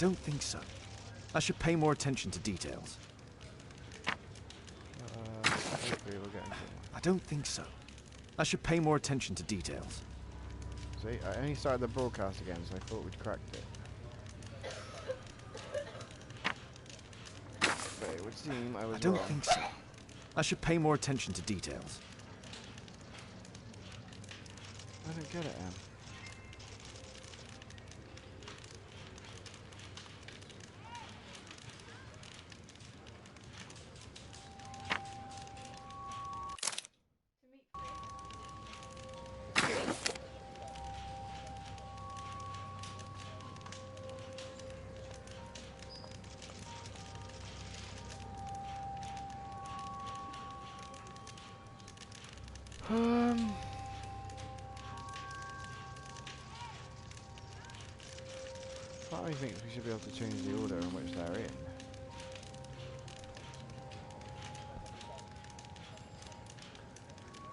don't think so. I should pay more attention to details. Hopefully we'll get into it. I don't think so. I should pay more attention to details. See, I only started the broadcast again, so I thought we'd cracked it. But it would seem I was I don't wrong. think so. I should pay more attention to details. I don't get it, Em. Part of me thinks we should be able to change the order in which they're in.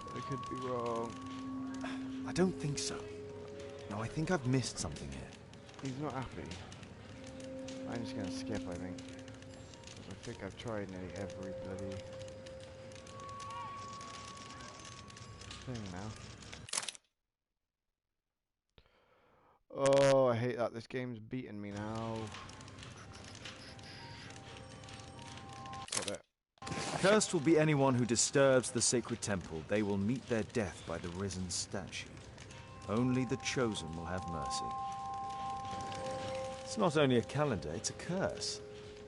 But I could be wrong. I don't think so. No, I think I've missed something here. He's not happy. I'm just gonna skip, I think. 'Cause I think I've tried nearly every bloody thing now. Oh, I hate that. This game's beating me now. Got it. Cursed will be anyone who disturbs the sacred temple. They will meet their death by the risen statue. Only the chosen will have mercy. It's not only a calendar, it's a curse.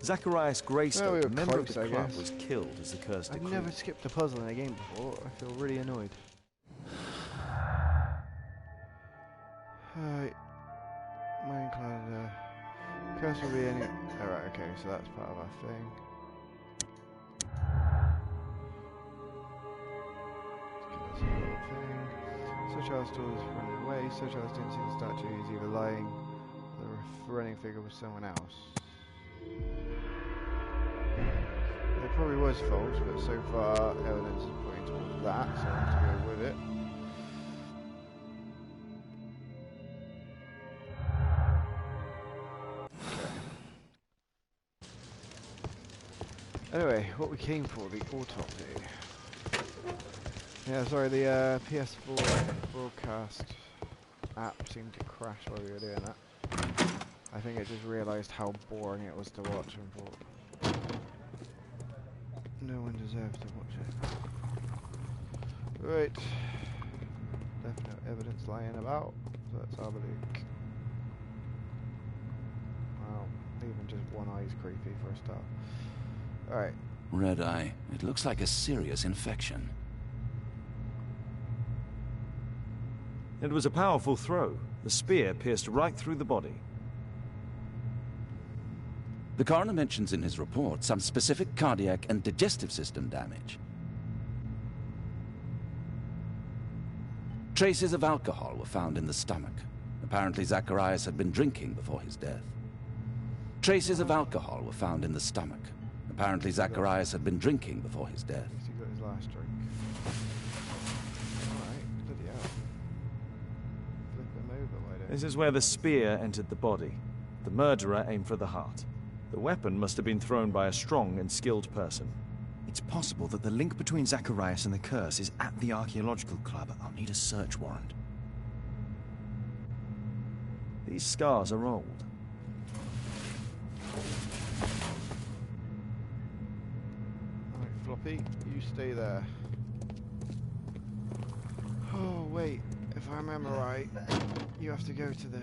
Zacharias Greystoke, we were a member close, of the I club, guess. was killed as the curse I've decreed. never skipped a puzzle in a game before. I feel really annoyed. Alright. Main calendar. Curse will be any... Alright, okay, so that's part of our thing. Let's get this little thing. Sir Charles Dawes running away. Sir Charles didn't see the statue. He's either lying or the running figure was someone else. It probably was false, but so far evidence is pointing towards that, so I have to go with it. Anyway, what we came for, the autopsy. Yeah, sorry, the PS4 broadcast app seemed to crash while we were doing that. I think it just realised how boring it was to watch and thought no one deserves to watch it. Right. Definite evidence lying about, so let's have a look. Well, even just one eye's creepy for a start. Alright. Red eye. It looks like a serious infection. It was a powerful throw. The spear pierced right through the body. The coroner mentions in his report some specific cardiac and digestive system damage. Traces of alcohol were found in the stomach. Apparently Zacharias had been drinking before his death. Traces of alcohol were found in the stomach. Apparently Zacharias had been drinking before his death. He got his last drink. Alright, bloody hell. Flip him over, why don't This is where the spear entered the body. The murderer aimed for the heart. The weapon must have been thrown by a strong and skilled person. It's possible that the link between Zacharias and the curse is at the archaeological club. I'll need a search warrant. These scars are old. Alright, Floppy, you stay there. Oh, wait. If I remember right, you have to go to the...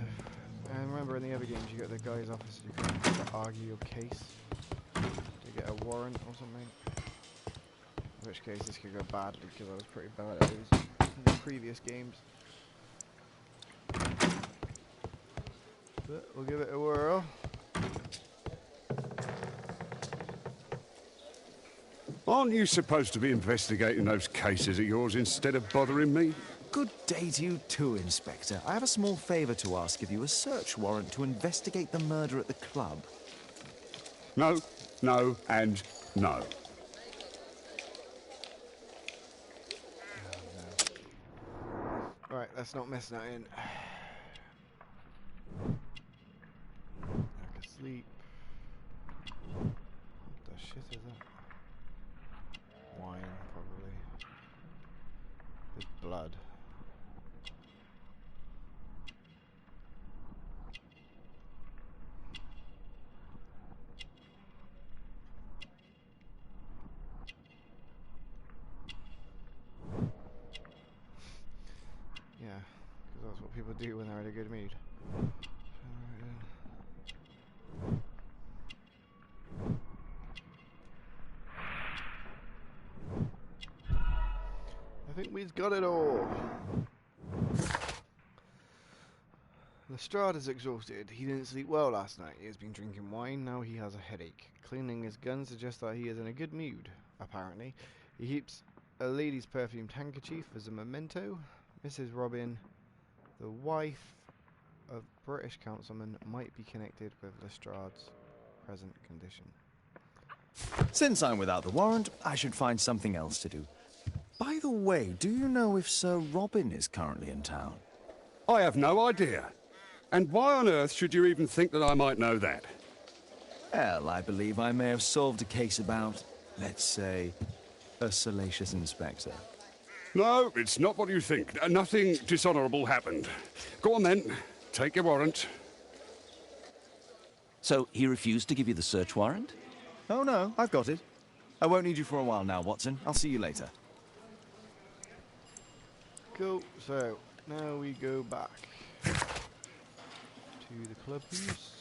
I remember in the other games you go to the guy's office and you can have to argue your case to get a warrant or something. In which case this could go badly because I was pretty bad at those in the previous games. But we'll give it a whirl. Aren't you supposed to be investigating those cases of yours instead of bothering me? Good day to you too, Inspector. I have a small favour to ask of you, a search warrant to investigate the murder at the club. No, no, and no. Right, let's not mess that in. Like a sleeve. when they're in a good mood. I think we've got it all. Lestrade is exhausted. He didn't sleep well last night. He has been drinking wine. Now he has a headache. Cleaning his gun suggests that he is in a good mood, apparently. He keeps a lady's perfumed handkerchief as a memento. Mrs. Robin, the wife of British councilman, might be connected with Lestrade's present condition. Since I'm without the warrant, I should find something else to do. By the way, do you know if Sir Robin is currently in town? I have no idea. And why on earth should you even think that I might know that? Well, I believe I may have solved a case about, let's say, a salacious inspector. No, it's not what you think. Nothing dishonourable happened. Go on then. Take your warrant. So he refused to give you the search warrant? Oh no, I've got it. I won't need you for a while now, Watson. I'll see you later. Cool, so now we go back to the clubhouse.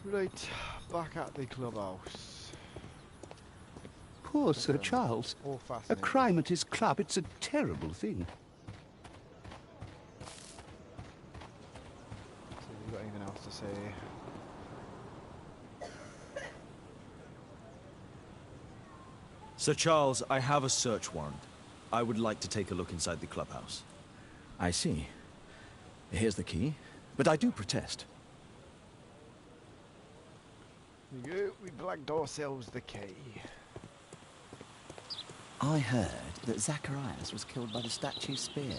Right, back at the clubhouse. Poor Sir Charles. All A fascinating. crime at his club, it's a terrible thing. So have you got anything else to say? Sir Charles, I have a search warrant. I would like to take a look inside the clubhouse. I see. Here's the key, but I do protest. There you go, we blagged ourselves the key. I heard that Zacharias was killed by the statue spear.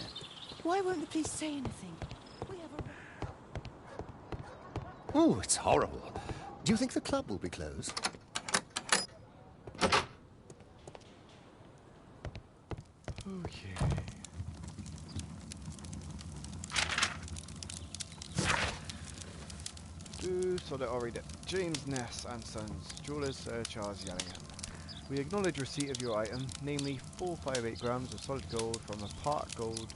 Why won't the police say anything? We have a... Oh, it's horrible. Do you think the club will be closed? Okay. Sod it, I'll read it. James Ness and Sons, jewelers, Sir Charles Yellingham. We acknowledge receipt of your item, namely 458 grams of solid gold from a part gold,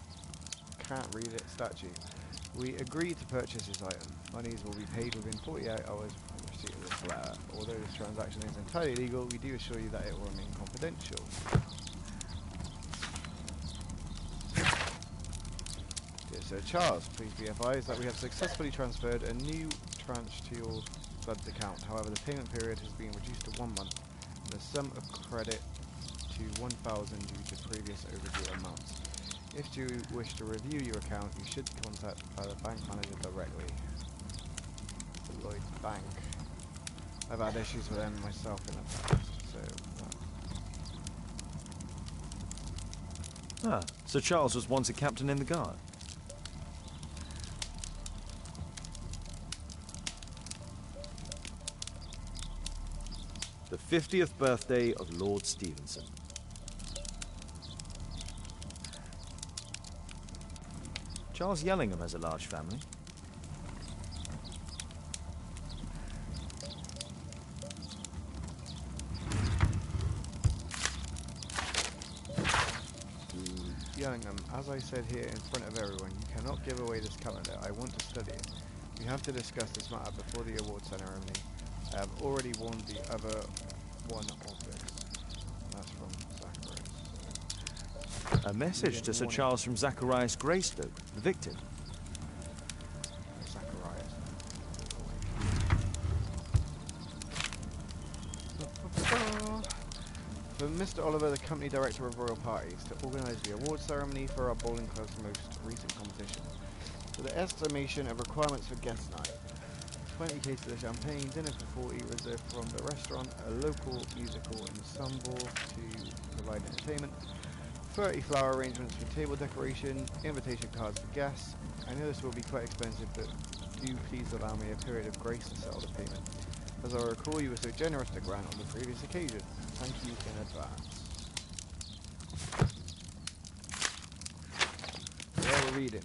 can't read it, statue. We agree to purchase this item. Monies will be paid within 48 hours from receipt of this letter. Although this transaction is entirely legal, we do assure you that it will remain confidential. Dear Sir Charles, please be advised that we have successfully transferred a new tranche to your club's account. However, the payment period has been reduced to 1 month, and the sum of credit to 1,000 due to previous overdue amounts. If you wish to review your account, you should contact the bank manager directly. Lloyd's Bank. I've had issues with them myself in the past, so... Ah, Sir Charles was once a captain in the guard. The 50th birthday of Lord Stevenson. Charles Yellingham has a large family. Yellingham, as I said here in front of everyone, you cannot give away this calendar. I want to study it. We have to discuss this matter before the award ceremony. I have already warned the other one of this. That's from Zacharias. A message to Sir Charles from Zacharias Greystoke, the victim. Zacharias. For Mr. Mr. Oliver, the company director of Royal Parties, to organise the award ceremony for our bowling club's most recent competition. For the estimation of requirements for guest night: 20 cases of champagne, dinner for 40 reserved from the restaurant, a local musical ensemble to provide entertainment, 30 flower arrangements for table decoration, invitation cards for guests. I know this will be quite expensive, but do please allow me a period of grace to settle the payment. As I recall, you were so generous to grant on the previous occasion. Thank you in advance. Well, we're reading.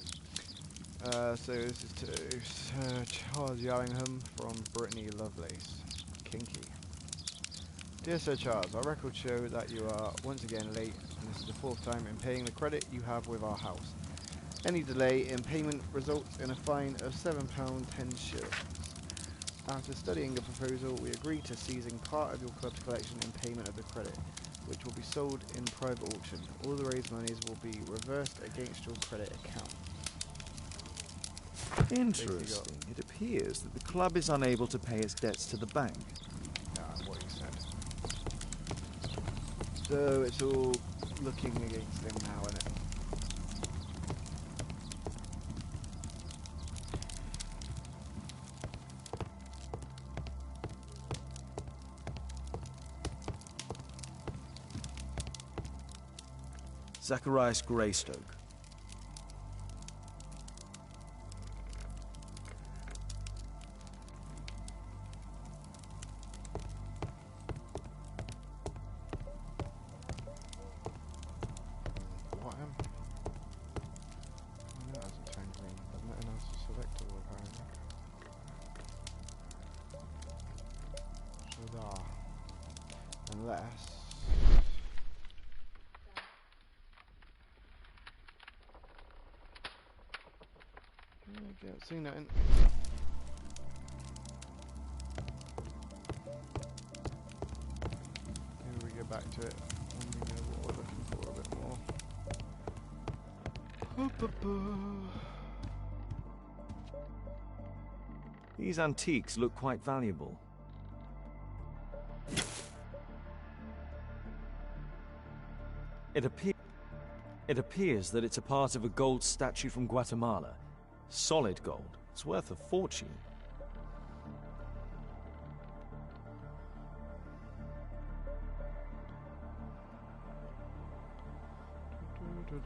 So this is to Sir Charles Yallingham from Brittany Lovelace. Kinky. Dear Sir Charles, our records show that you are once again late, and this is the 4th time in paying the credit you have with our house. Any delay in payment results in a fine of £7.10. After studying the proposal, we agree to seizing part of your club's collection in payment of the credit, which will be sold in private auction. All the raised monies will be reversed against your credit account. Interesting. It appears that the club is unable to pay its debts to the bank. What he said. So it's all looking against him now, isn't it? Zacharias Greystoke. What him? Oh, no, it hasn't turned green. There's nothing else selectable apparently. So there. Unless... Okay, I've seen nothing. Maybe we get back to it when we know what we're looking for a bit more. These antiques look quite valuable. It appears that it's a part of a gold statue from Guatemala. Solid gold. It's worth a fortune. Is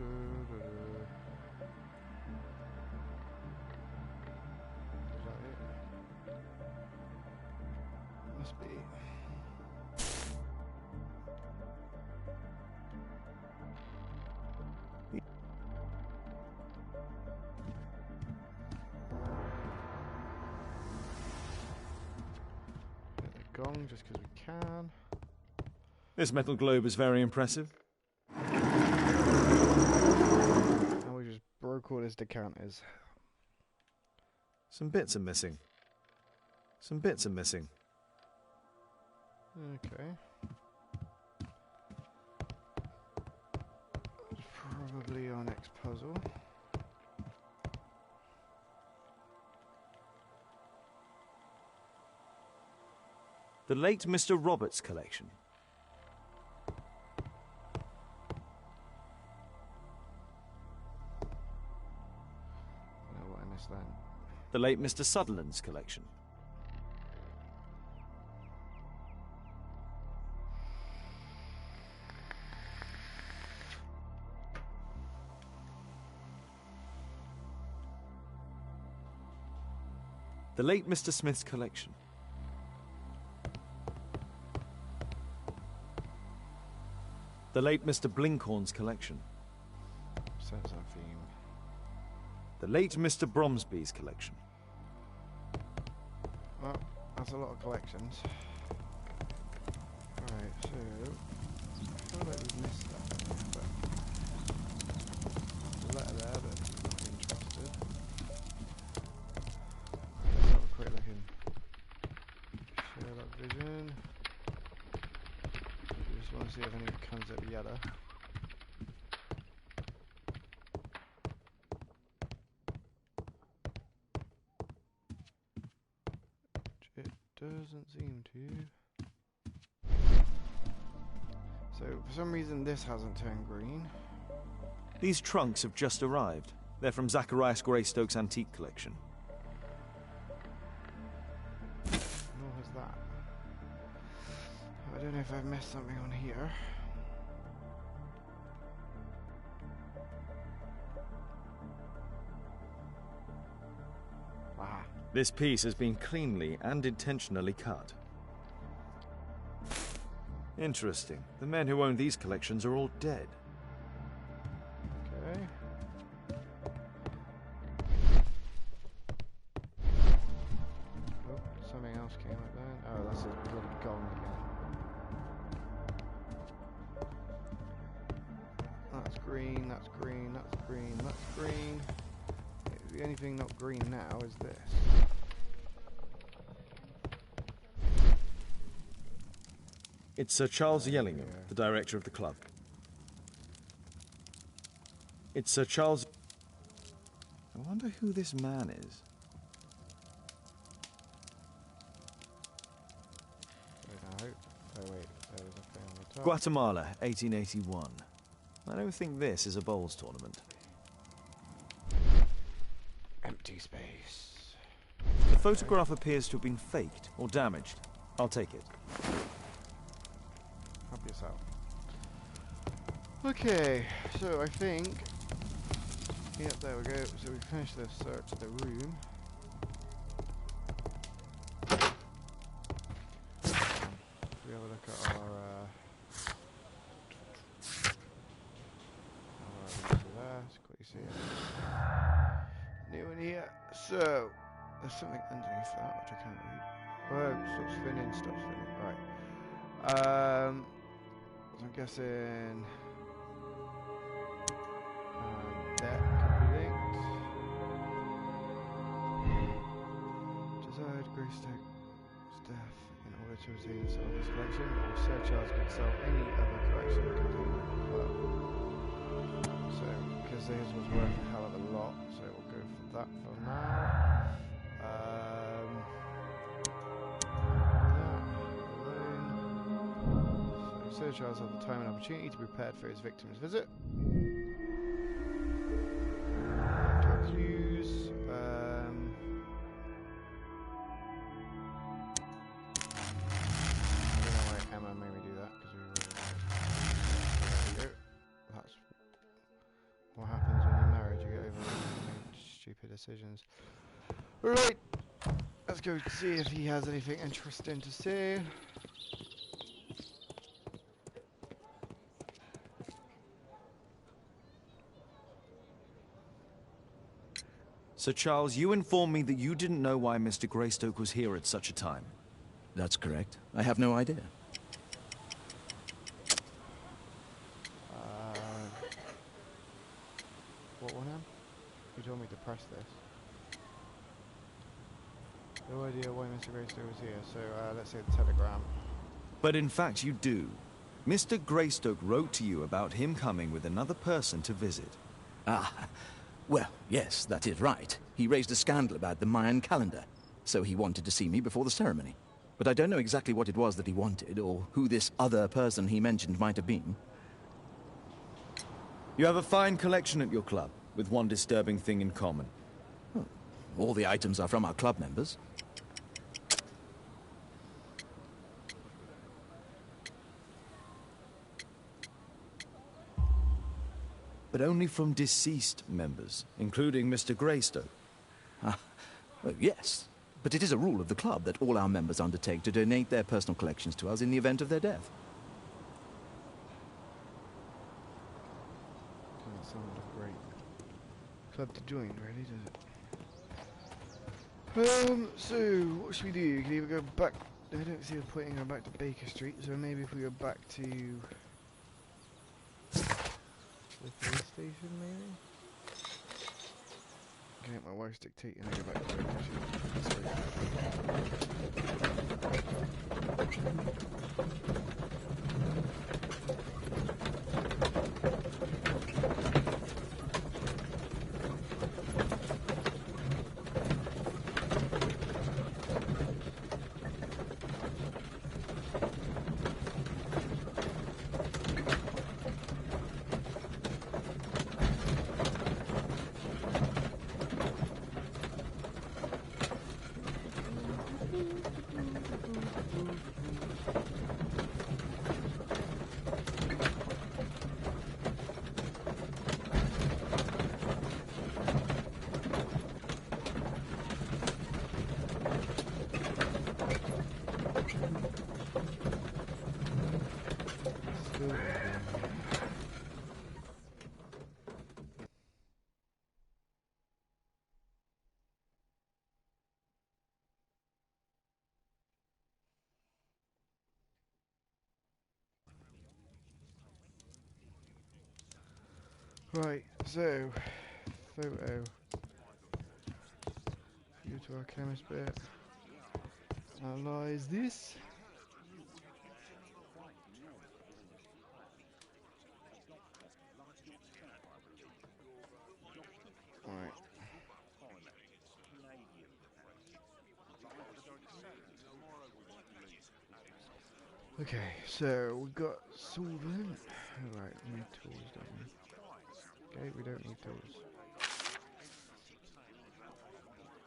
that it? Must be. Gong just because we can. This metal globe is very impressive. And we just broke all his decanters. Some bits are missing. Some bits are missing. Okay. It's probably our next puzzle. The late Mr. Roberts collection. I don't know what I missed then. The late Mr. Sutherland's collection. The late Mr. Smith's collection. The late Mr. Blinkhorn's collection. Sense and theme. The late Mr. Bromsby's collection. Well, that's a lot of collections. Right, so I feel like we've missed that one, but there's a letter there, but I'm not interested. Let's have a quick look in Sherlock Vision. Just want to see if anything comes up yellow. It doesn't seem to. So, for some reason, this hasn't turned green. These trunks have just arrived. They're from Zacharias Greystoke's antique collection. Nor has that. I don't know if I've missed something on here. Ah. This piece has been cleanly and intentionally cut. Interesting. The men who own these collections are all dead. Okay. Oh, something else came up then. Oh, that's a bloody gong again. That's green, that's green, that's green, that's green. The only thing not green now is this. It's Sir Charles Yellingham, the director of the club. It's Sir Charles... I wonder who this man is. Oh wait, there was a thing on the top. Guatemala, 1881. I don't think this is a bowls tournament. Empty space. The photograph appears to have been faked or damaged. I'll take it. Help yourself. Okay, so I think... Yep, there we go. So we finished the search of the room. We have a look at our... let's quickly see it. New in here. So, there's something underneath that which I can't read. Oh, stops spinning, stops spinning. Right. So I'm guessing... that could be linked. Desired Greystoke's death in order to retain some of his collection, or Sir Charles could sell any other collection containing the club. So, because his was worth a hell of a lot, so we'll go for that for now. So Sir Charles had the time and opportunity to be prepared for his victim's visit. Clues. I don't know why Emma made me do that because we were. There we go. That's what happens when you're married. You get over stupid decisions. Right. Let's go see if he has anything interesting to say. Sir Charles, you informed me that you didn't know why Mr. Greystoke was here at such a time. That's correct. I have no idea. What one, Em? You told me to press this. No idea why Mr. Greystoke was here, so let's say the telegram. But in fact, you do. Mr. Greystoke wrote to you about him coming with another person to visit. Ah, well, yes, that is right. He raised a scandal about the Mayan calendar, so he wanted to see me before the ceremony. But I don't know exactly what it was that he wanted, or who this other person he mentioned might have been. You have a fine collection at your club, with one disturbing thing in common. Oh, all the items are from our club members. But only from deceased members, including Mr. Greystoke. Ah, well, yes. But it is a rule of the club that all our members undertake to donate their personal collections to us in the event of their death. Doesn't sound like a great club to join, really, does it? So, what should we do? You can either go back... I don't see the point in going back to Baker Street, so maybe if we go back to... the police station, maybe? Okay, my wife's dictating. I go back to Baker Street. Right, so photo. View to our chemist bit. Analyze this. Right. Okay, so we got solvent. Alright, we need tools, don't we? Okay, we don't need tools.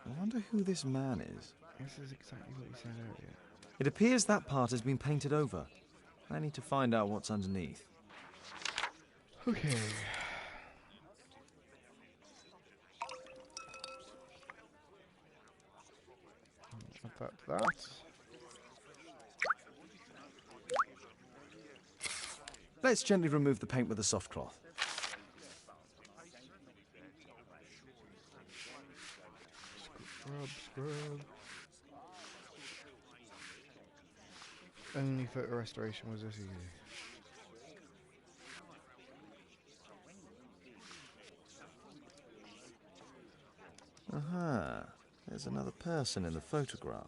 I wonder who this man is. This is exactly what you said earlier. It appears that part has been painted over. I need to find out what's underneath. Okay. Add that to that. Let's gently remove the paint with a soft cloth. Scrub. Only photo restoration was this easy. Aha. There's another person in the photograph.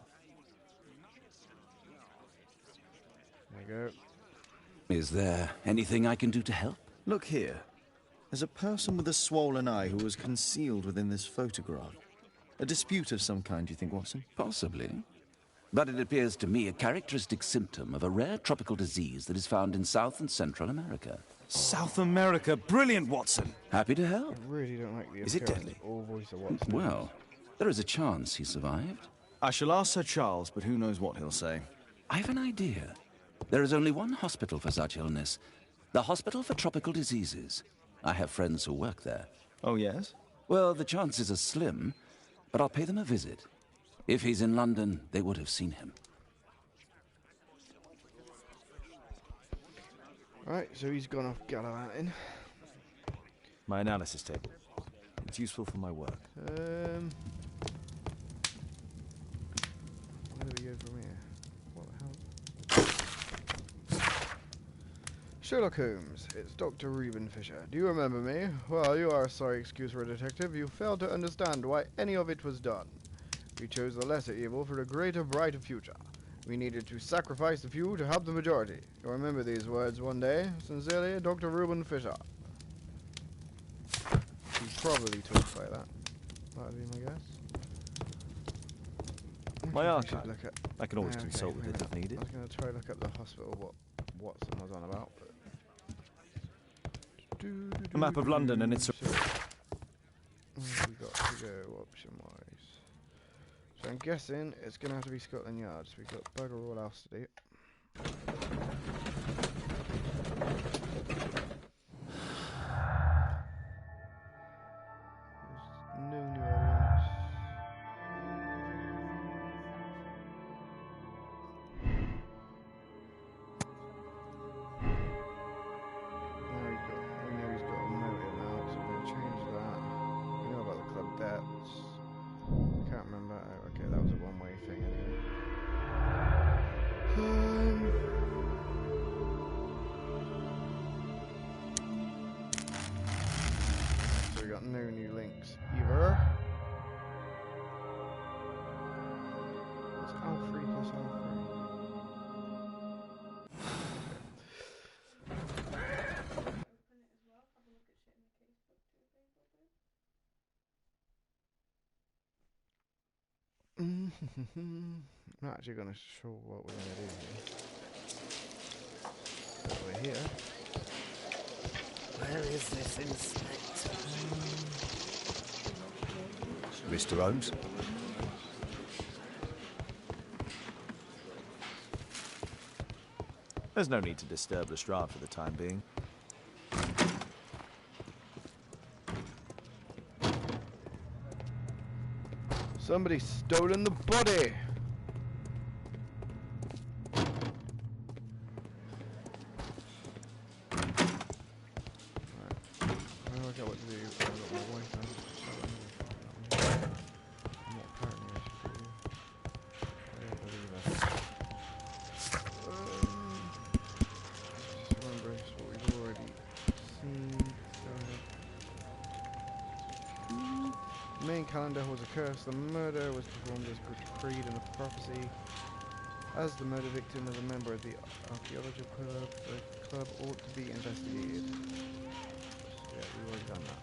There you go. Is there anything I can do to help? Look here. There's a person with a swollen eye who was concealed within this photograph. A dispute of some kind, you think, Watson? Possibly. But it appears to me a characteristic symptom of a rare tropical disease that is found in South and Central America. South America! Brilliant, Watson! Happy to help. I really don't like the Is it appearance deadly? or voice of Watson. Well, there is a chance he survived. I shall ask Sir Charles, but who knows what he'll say. I have an idea. There is only one hospital for such illness. The Hospital for Tropical Diseases. I have friends who work there. Oh, yes? Well, the chances are slim, but I'll pay them a visit. If he's in London, they would have seen him. Right, so he's gone off gallivanting. My analysis table. It's useful for my work. Where do we go from here? What the hell? Sherlock Holmes, it's Dr. Reuben Fisher. Do you remember me? Well, you are a sorry excuse for a detective. You failed to understand why any of it was done. We chose the lesser evil for the greater, brighter future. We needed to sacrifice the few to help the majority. You'll remember these words one day. Sincerely, Dr. Reuben Fisher. He probably talks like that. That would be my guess. My I archive. should look at. I can always Okay, consult with it if I needed. was going to try to look up the hospital, what Watson was on about. But A map of London and its... So, where have we got to go option-wise? So I'm guessing it's going to have to be Scotland Yard. So we've got bugger all else to do. There's no new evidence. We know he's got a motive now, so we're going to change that. We know about the club debts. I can't remember. Oh, okay, that was a one-way thing anyway. So we got no new links either. It's Alfred plus Alfred. I'm not actually going to show what we're going to do here. So we're here. Where is this inspector? Mr. Holmes? There's no need to disturb Lestrade for the time being. Somebody's stolen the body! Right. I don't know what to do. I've got my wife out. And what apparently I should do. I don't believe it. Just remember what we've already seen. Go ahead. main calendar holds a curse. The murder was performed as portrayed in the prophecy. As the murder victim was a member of the archaeological club, the club ought to be investigated. Yeah, we've already done that.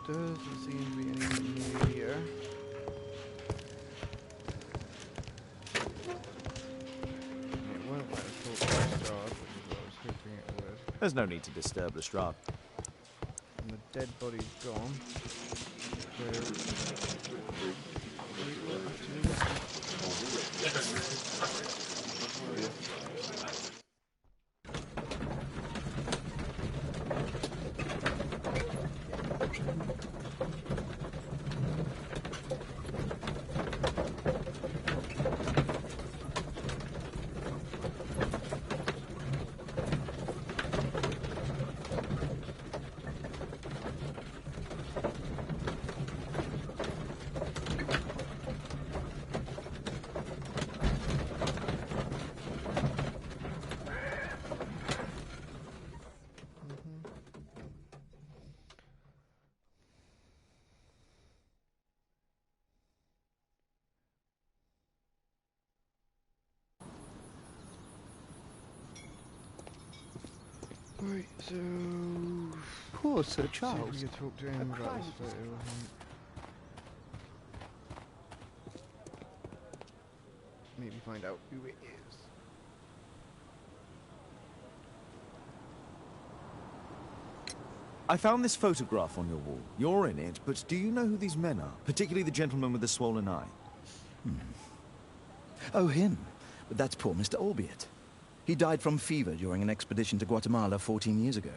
Oh, doesn't seem to be anything new here. It won't let us talk to Strahd, which is what I was hoping it would. There's no need to disturb Lestrade. And the dead body's gone. So we will actually right, so Poor Sir see if Charles. we can talk to him about this photo of him. Maybe find out who it is. I found this photograph on your wall. You're in it, but do you know who these men are? Particularly the gentleman with the swollen eye. Oh, him. But that's poor Mr. Albeit. He died from fever during an expedition to Guatemala 14 years ago.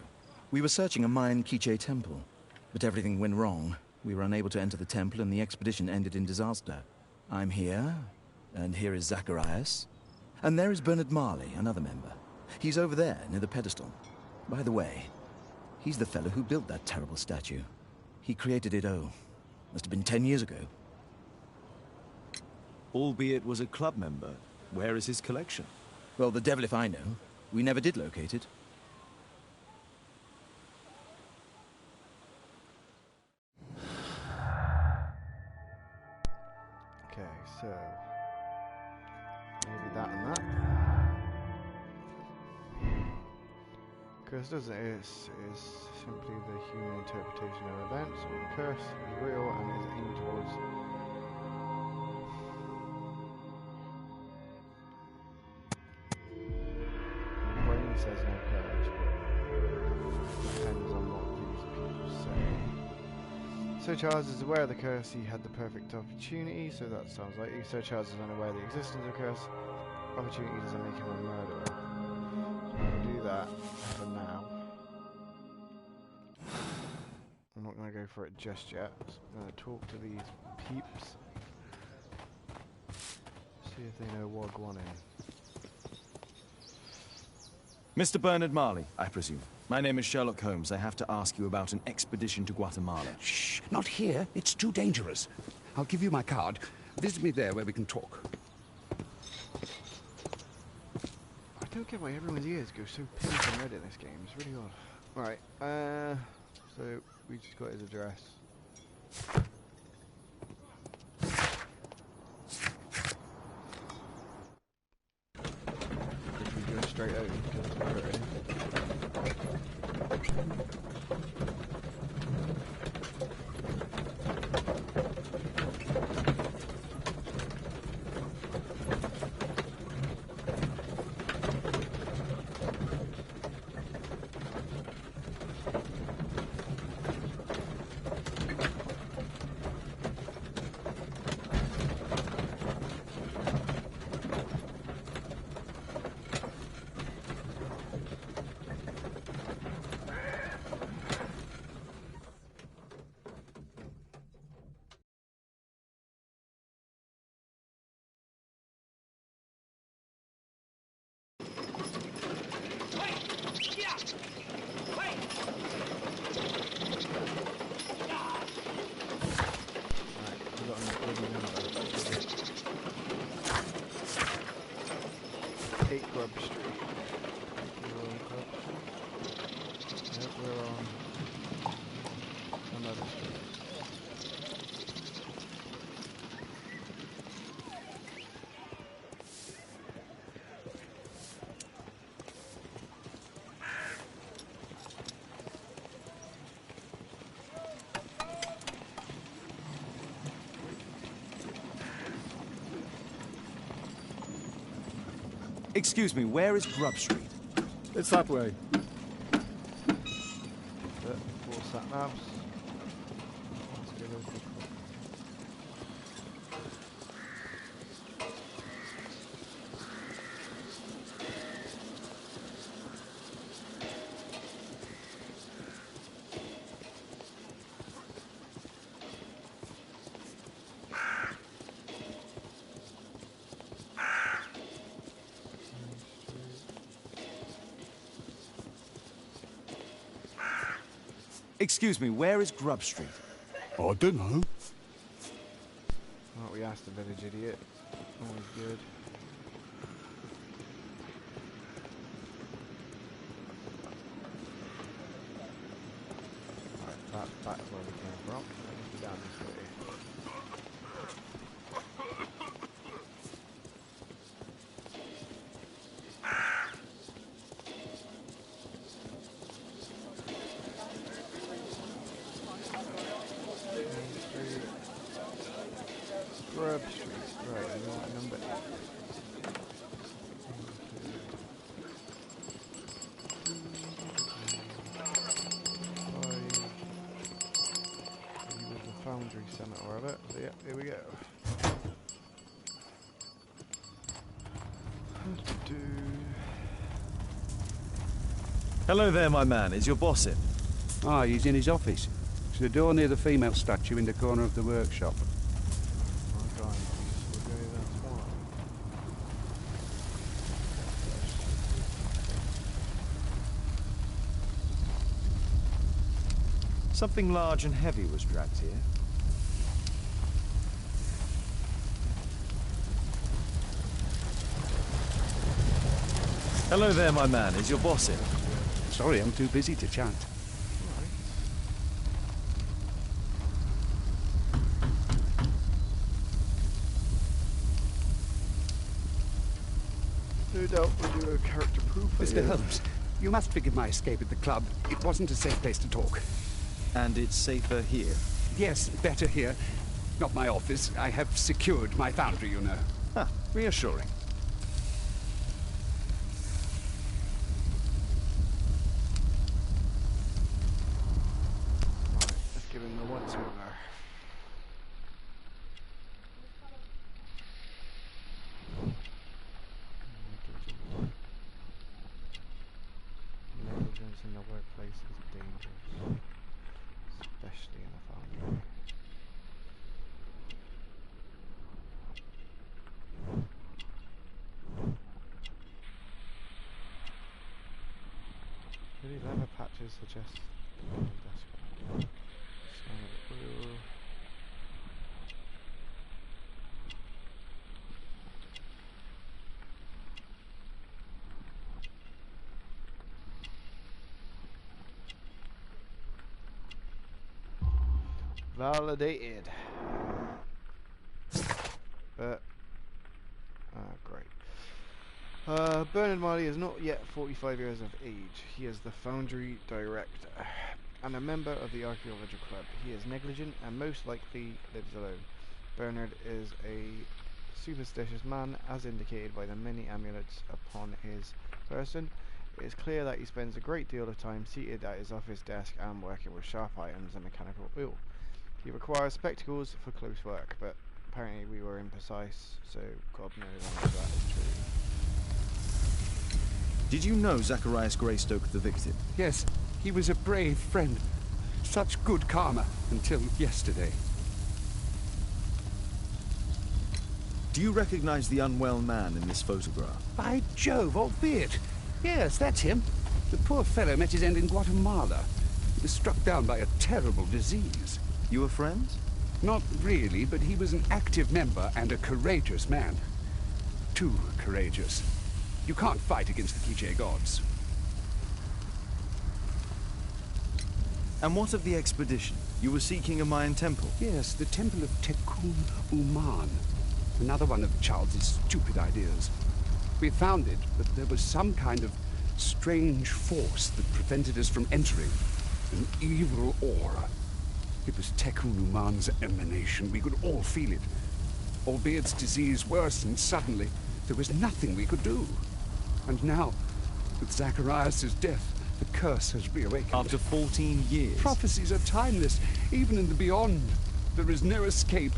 We were searching a Mayan Quiche temple, but everything went wrong. We were unable to enter the temple and the expedition ended in disaster. I'm here, and here is Zacharias. And there is Bernard Marley, another member. He's over there, near the pedestal. By the way, he's the fellow who built that terrible statue. He created it, must have been 10 years ago. Albeit was a club member. Where is his collection? Well, the devil if I know. We never did locate it. Okay, so maybe that and that. Curse doesn't is simply the human interpretation of events. Or the curse is real and is aimed towards the brain says no curse, but depends on what these people say. Sir Charles is aware of the curse. He had the perfect opportunity, so that sounds like Sir Charles is unaware of the existence of curse. Opportunity doesn't make him a murderer. So we'll do that for now. I'm not going to go for it just yet. I'm going to talk to these peeps. See if they know Wagwan. Mr. Bernard Marley, I presume. My name is Sherlock Holmes. I have to ask you about an expedition to Guatemala. Shh, not here. It's too dangerous. I'll give you my card. Visit me there where we can talk. I don't get why everyone's ears go so pink and red in this game. It's really odd. Right, so we just got his address. Which we go straight out because it's where it is. Excuse me, where is Grub Street? It's that way. Four sat navs. Let's go local. Excuse me, where is Grub Street? I don't know. Oh, we asked the village idiot. Always good. Right, that's where we came from. Let's go down this way. Grub Street. Right, you want a number 8. The Foundry Summit or whatever. So yeah, here we go. Hello there, my man. Is your boss in? Ah, he's in his office. It's the door near the female statue in the corner of the workshop. Something large and heavy was dragged here. Hello there, my man. Is your boss in? Sorry, I'm too busy to chat. No doubt we'll do a character proof. Mr. Holmes, you must forgive my escape at the club. It wasn't a safe place to talk. And it's safer here. Yes, better here. Not my office. I have secured my foundry, you know. Ah, reassuring. Right, let's give him the once over. Negligence in the workplace is dangerous, especially in a foundry. Really leather patches suggest scan of the blue. Validated. But great. Bernard Marley is not yet 45 years of age. He is the foundry director and a member of the archaeological club. He is negligent and most likely lives alone. Bernard is a superstitious man, as indicated by the many amulets upon his person. It is clear that he spends a great deal of time seated at his office desk and working with sharp items and mechanical oil. He requires spectacles for close work, but apparently we were imprecise, so God knows how much that is true. Did you know Zacharias Greystoke, the victim? Yes, he was a brave friend. Such good karma until yesterday. Do you recognize the unwell man in this photograph? By Jove, albeit. Yes, that's him. The poor fellow met his end in Guatemala. He was struck down by a terrible disease. You were friends? Not really, but he was an active member and a courageous man. Too courageous. You can't fight against the Quiche gods. And what of the expedition? You were seeking a Mayan temple? Yes, the temple of Tekun Uman. Another one of Charles's stupid ideas. We found it, but there was some kind of strange force that prevented us from entering. An evil aura. It was Tekun Uman's emanation. We could all feel it. Albeit's disease worsened suddenly. There was nothing we could do. And now, with Zacharias' death, the curse has reawakened. After 14 years. Prophecies are timeless, even in the beyond. There is no escape.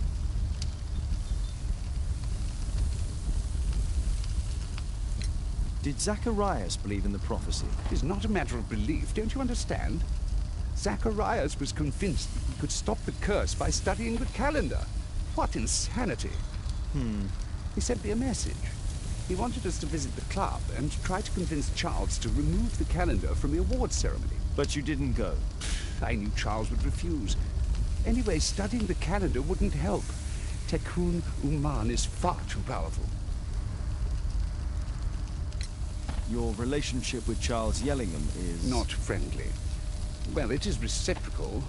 Did Zacharias believe in the prophecy? It is not a matter of belief, don't you understand? Zacharias was convinced that we could stop the curse by studying the calendar. What insanity! He sent me a message. He wanted us to visit the club and try to convince Charles to remove the calendar from the awards ceremony. But you didn't go. I knew Charles would refuse. Anyway, studying the calendar wouldn't help. Tikkun Uman is far too powerful. Your relationship with Charles Yellingham is... Not friendly. Well, it is reciprocal.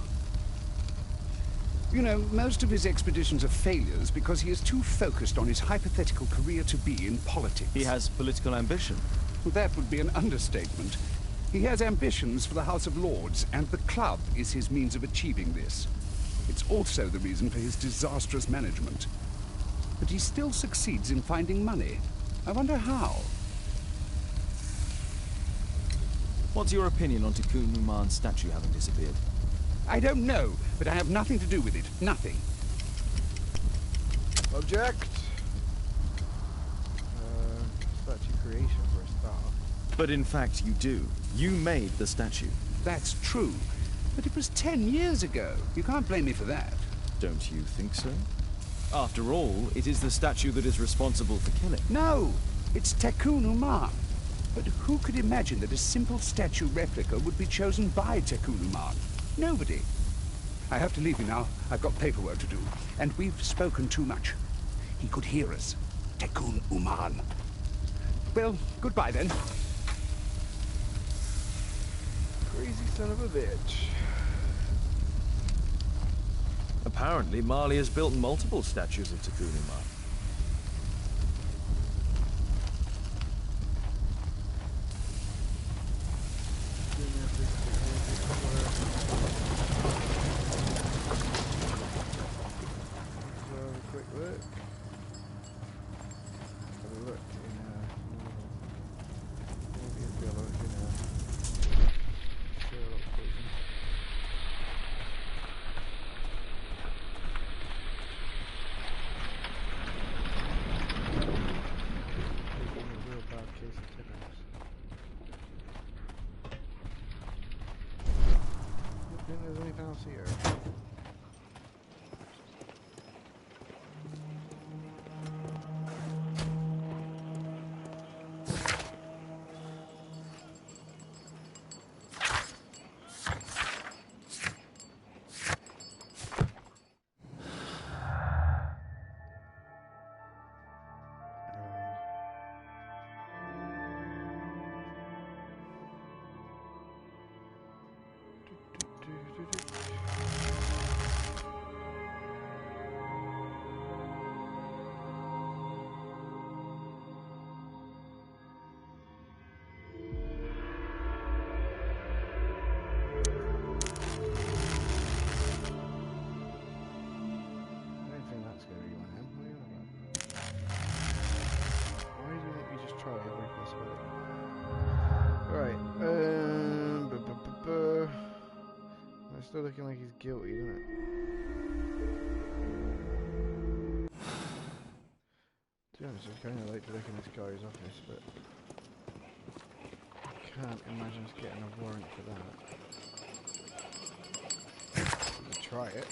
You know, most of his expeditions are failures because he is too focused on his hypothetical career to be in politics. He has political ambition. Well, that would be an understatement. He has ambitions for the House of Lords, and the club is his means of achieving this. It's also the reason for his disastrous management. But he still succeeds in finding money. I wonder how. What's your opinion on Tikkun Uman's statue having disappeared? I don't know, but I have nothing to do with it. Nothing. Object! Statue creation for a start. But in fact, you do. You made the statue. That's true. But it was 10 years ago. You can't blame me for that. Don't you think so? After all, it is the statue that is responsible for killing. No! It's Tikkun Uman. But who could imagine that a simple statue replica would be chosen by Tikkun Uman? Nobody. I have to leave you now. I've got paperwork to do. And we've spoken too much. He could hear us. Tikkun Uman. Well, goodbye then. Crazy son of a bitch. Apparently, Marley has built multiple statues of Tikkun Uman. There's anything else here? Still looking like he's guilty, doesn't it? To be honest, I'd kind of like to look in this guy's office, but I can't imagine us getting a warrant for that. We could try it.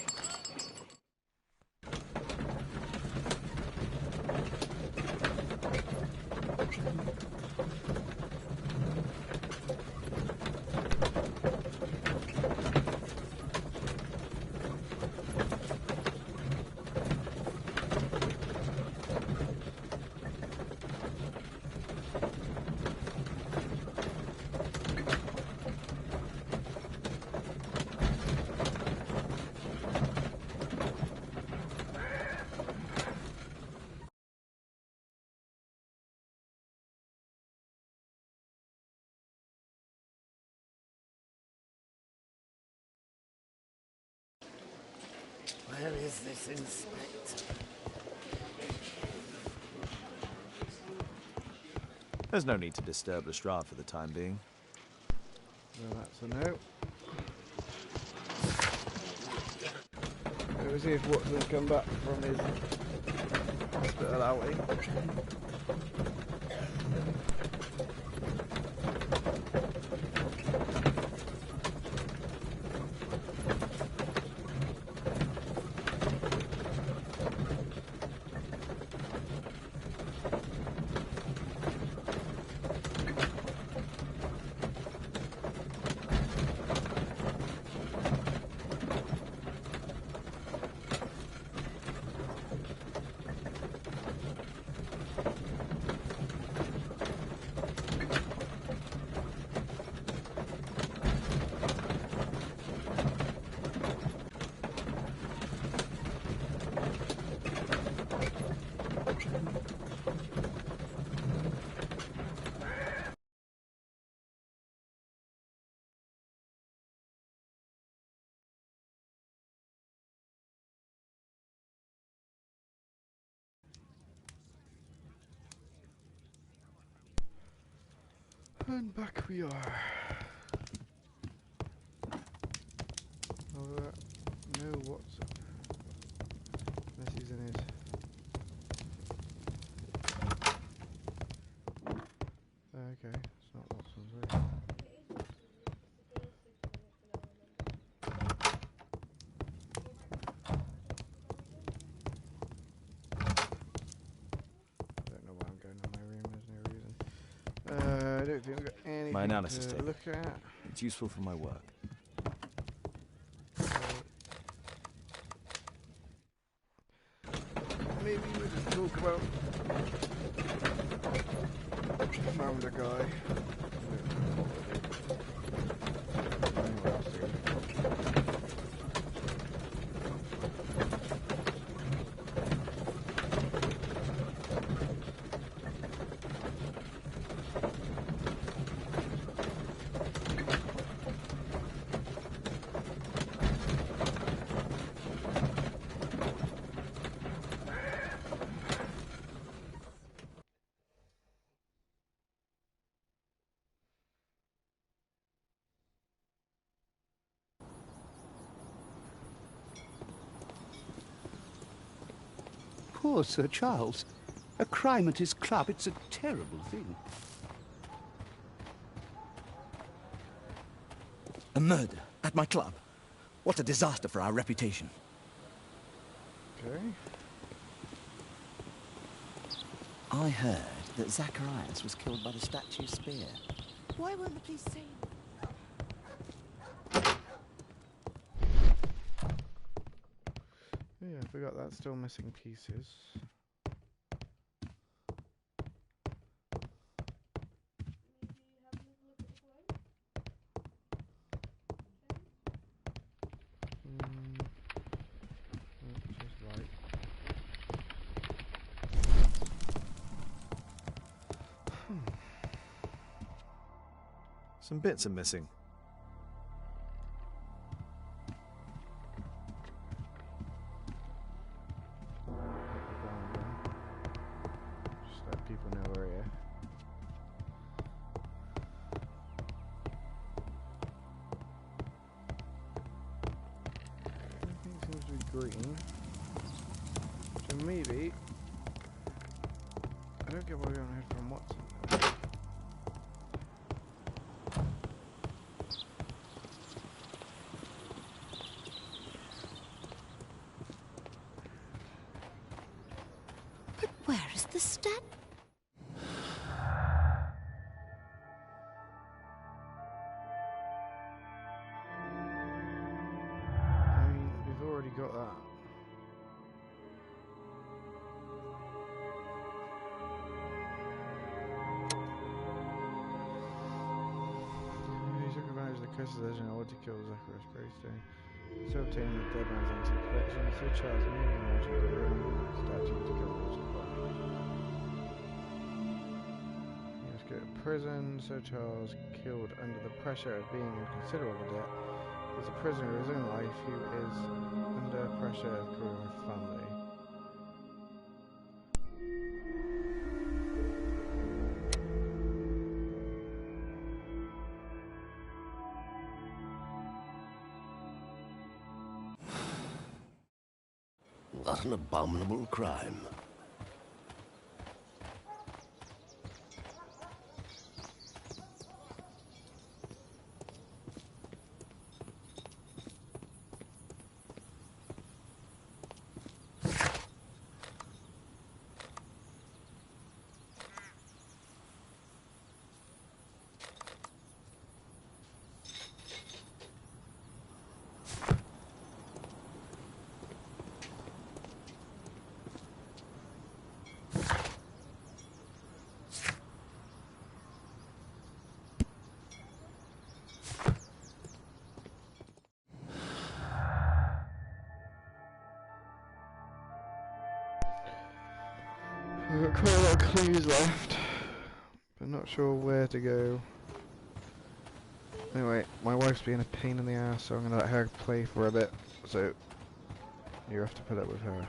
Where is this inspector? There's no need to disturb Lestrade for the time being. So that's a no. Let's see if Watson's come back from his hospital outing. And back we are. Oh, no, Watson. Unless he's in his. Okay, it's not Watson's room. I don't know why I'm going in my room, there's no reason. I don't think I've got anything My analysis to tape. look at. It's useful for my work. Maybe we'll just talk about found a guy. Anywhere else to go. Poor Sir Charles. A crime at his club, it's a terrible thing. A murder at my club. What a disaster for our reputation. Okay. I heard that Zacharias was killed by the statue's spear. Why won't the police say anything? Yeah, I forgot that's still missing pieces. Which is right. Some bits are missing. Just let people know we're here. Everything seems to be green. So maybe I don't get why we haven't heard from Watson. But where is the statue? I mean, we've already got that. He took advantage of the curse's legend in order to kill Zacharias Greystone. So obtaining the dead man's antique collection, Sir Charles immediately imagined the ruined statue to kill Watson body. He must go to prison. Sir Charles, killed under the pressure of being in considerable debt, is a prisoner of his own life who is under pressure of career and family. What an abominable crime. I've got quite a lot of clues left, but not sure where to go. Anyway, my wife's being a pain in the ass, so I'm gonna let her play for a bit. So you have to put up with her.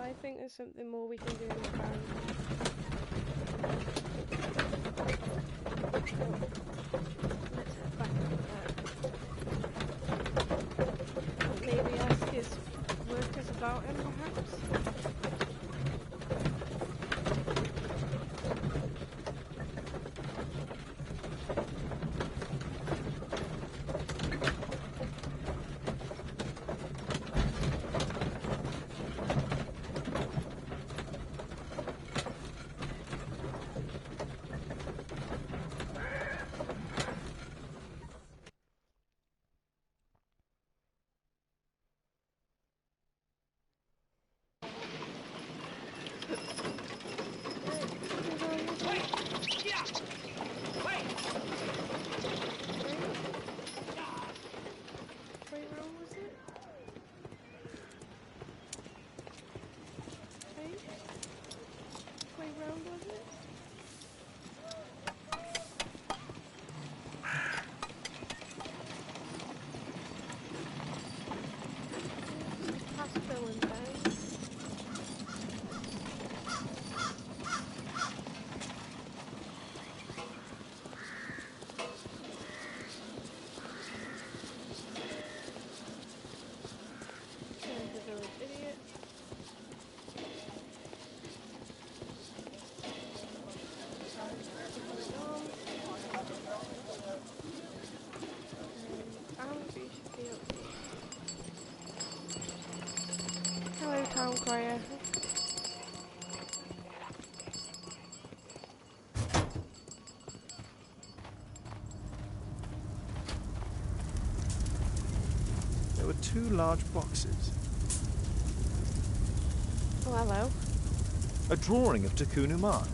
I think there's something more we can do in the ground. Let's head back up there. Maybe ask his workers about him, perhaps? Hello, town crier. There were 2 large boxes. Oh, hello. A drawing of Tikkun Uman.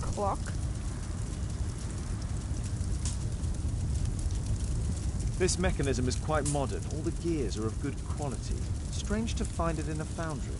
Clock. This mechanism is quite modern. All the gears are of good quality. Strange to find it in a foundry.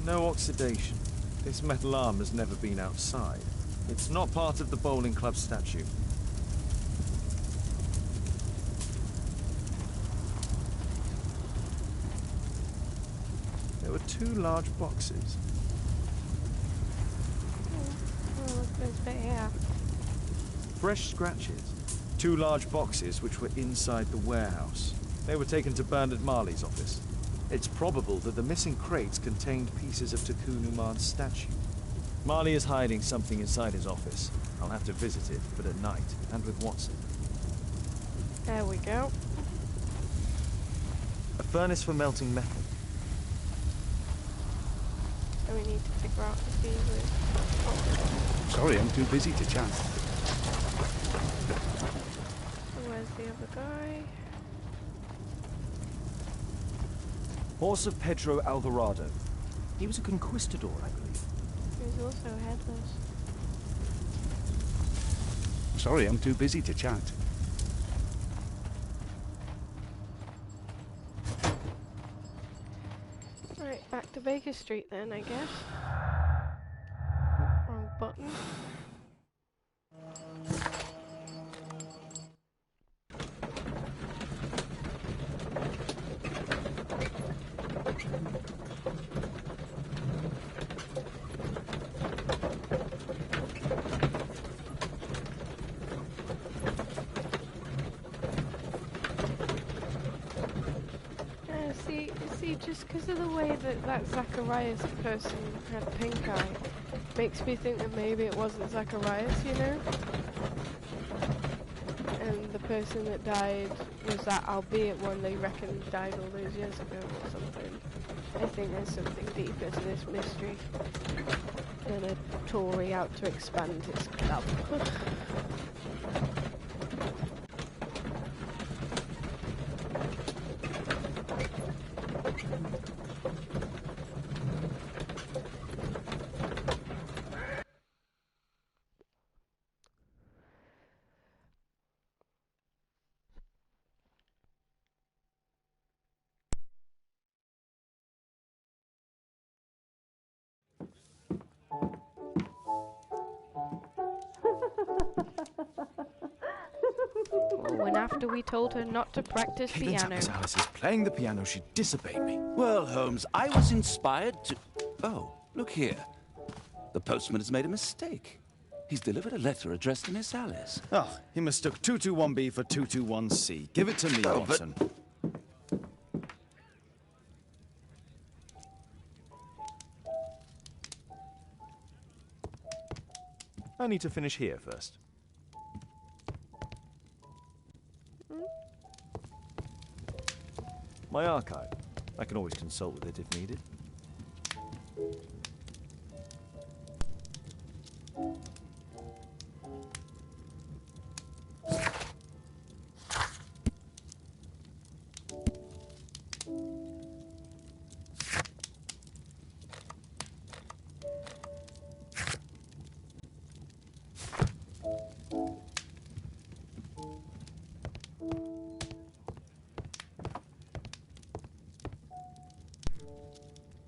No oxidation. This metal arm has never been outside. It's not part of the bowling club statue. There were 2 large boxes. Oh, look, there's a bit here. Fresh scratches. 2 large boxes which were inside the warehouse. They were taken to Bernard Marley's office. It's probable that the missing crates contained pieces of Tikkun Uman's statue. Marley is hiding something inside his office. I'll have to visit it, but at night, and with Watson. There we go. A furnace for melting metal. So we need to figure out the fever. Sorry, I'm too busy to chat. So where's the other guy? Horse of Pedro Alvarado. He was a conquistador, I believe. He's also headless. Sorry, I'm too busy to chat. Right, back to Baker Street then, I guess. Wrong button. See, just because of the way that Zacharias person had pink eye, makes me think that maybe it wasn't Zacharias, you know? And the person that died was that, albeit one they reckon died all those years ago or something. I think there's something deeper to this mystery than a Tory out to expand his club. Oh, and after we told her not to practice piano. As Alice is playing the piano, she'd disobey me. Well, Holmes, I was inspired to... Oh, look here. The postman has made a mistake. He's delivered a letter addressed to Miss Alice. Oh, he mistook 221B for 221C. Give it to me, Watson. I need to finish here first. My archive. I can always consult with it if needed.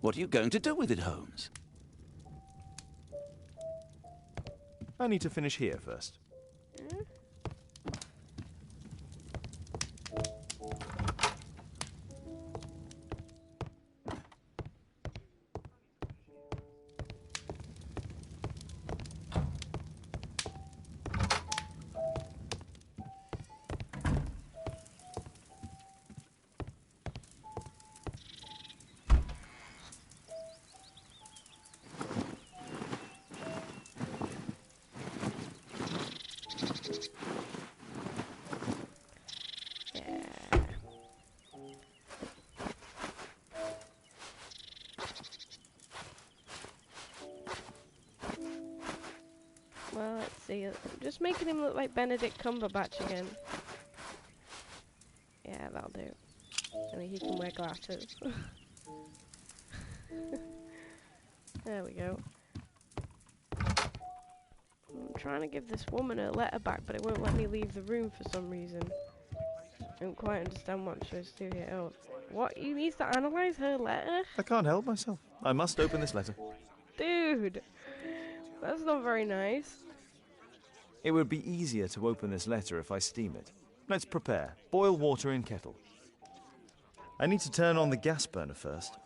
What are you going to do with it, Holmes? I need to finish here first. Just making him look like Benedict Cumberbatch again. Yeah, that'll do. I mean, he can wear glasses. There we go. I'm trying to give this woman her letter back, but it won't let me leave the room for some reason. I don't quite understand what I'm supposed to do here. Oh, what? You need to analyse her letter? I can't help myself. I must open this letter. Dude! That's not very nice. It would be easier to open this letter if I steam it. Let's prepare. Boil water in kettle. I need to turn on the gas burner first.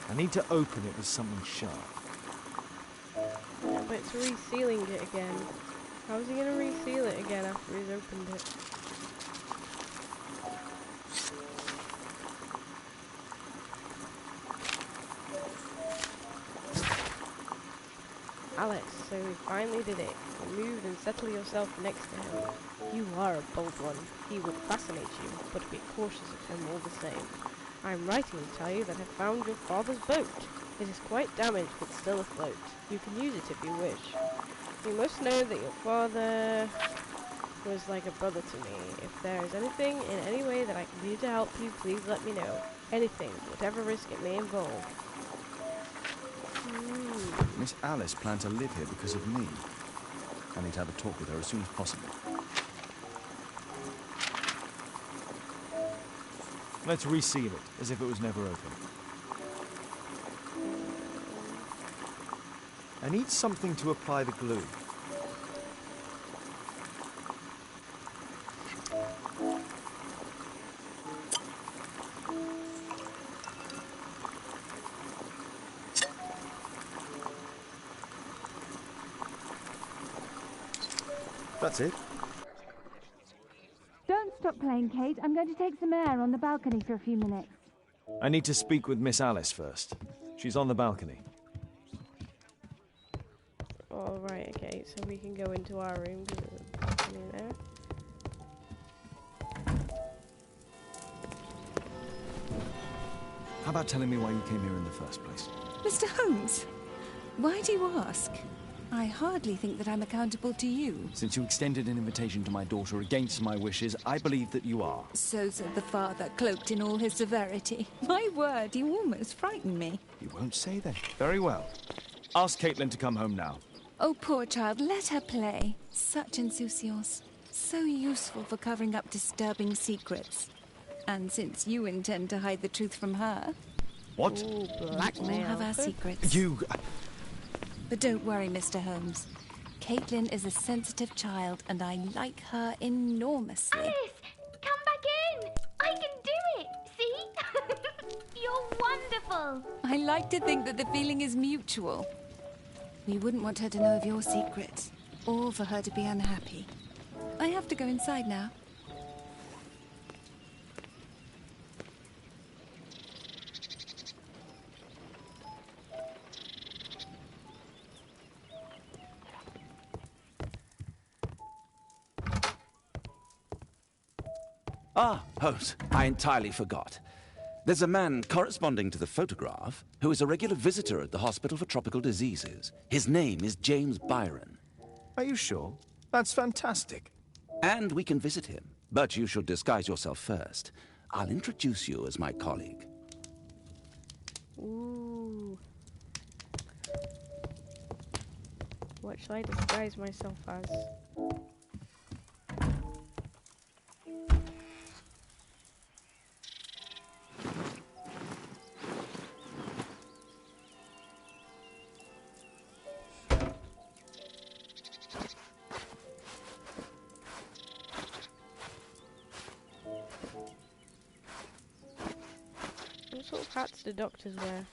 I need to open it with something sharp. Yeah, but it's resealing it again. How's he gonna reseal it again after he's opened it? Alice, so we finally did it. Remove and settle yourself next to him. You are a bold one. He would fascinate you, but be cautious of him all the same. I am writing to tell you that I found your father's boat. It is quite damaged, but still afloat. You can use it if you wish. You must know that your father was like a brother to me. If there is anything in any way that I can do to help you, please let me know. Anything, whatever risk it may involve. Miss Alice planned to live here because of me. I need to have a talk with her as soon as possible. Let's reseal it, as if it was never open. I need something to apply the glue. That's it. Don't stop playing, Kate. I'm going to take some air on the balcony for a few minutes. I need to speak with Miss Alice first. She's on the balcony. Oh, right, okay, so we can go into our room because there's a balcony there. How about telling me why you came here in the first place? Mr. Holmes, why do you ask? I hardly think that I'm accountable to you. Since you extended an invitation to my daughter against my wishes, I believe that you are. So said the father, cloaked in all his severity. My word, you almost frightened me. You won't say then. Very well. Ask Caitlin to come home now. Oh, poor child, let her play. Such insouciance. So useful for covering up disturbing secrets. And since you intend to hide the truth from her... What? Ooh, we all blackmail. have our secrets. You... But don't worry, Mr. Holmes. Caitlin is a sensitive child, and I like her enormously. Alice, come back in. I can do it. See? You're wonderful. I like to think that the feeling is mutual. We wouldn't want her to know of your secrets, or for her to be unhappy. I have to go inside now. Ah, Holmes, I entirely forgot. There's a man corresponding to the photograph who is a regular visitor at the Hospital for Tropical Diseases. His name is James Byron. Are you sure? That's fantastic. And we can visit him, but you should disguise yourself first. I'll introduce you as my colleague. Ooh. What shall I disguise myself as? What sort of hats do doctors wear?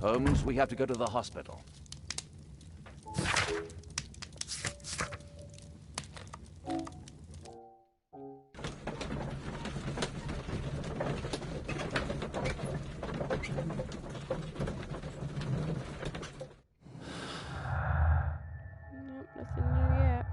Holmes, we have to go to the hospital. Nope, nothing new yet.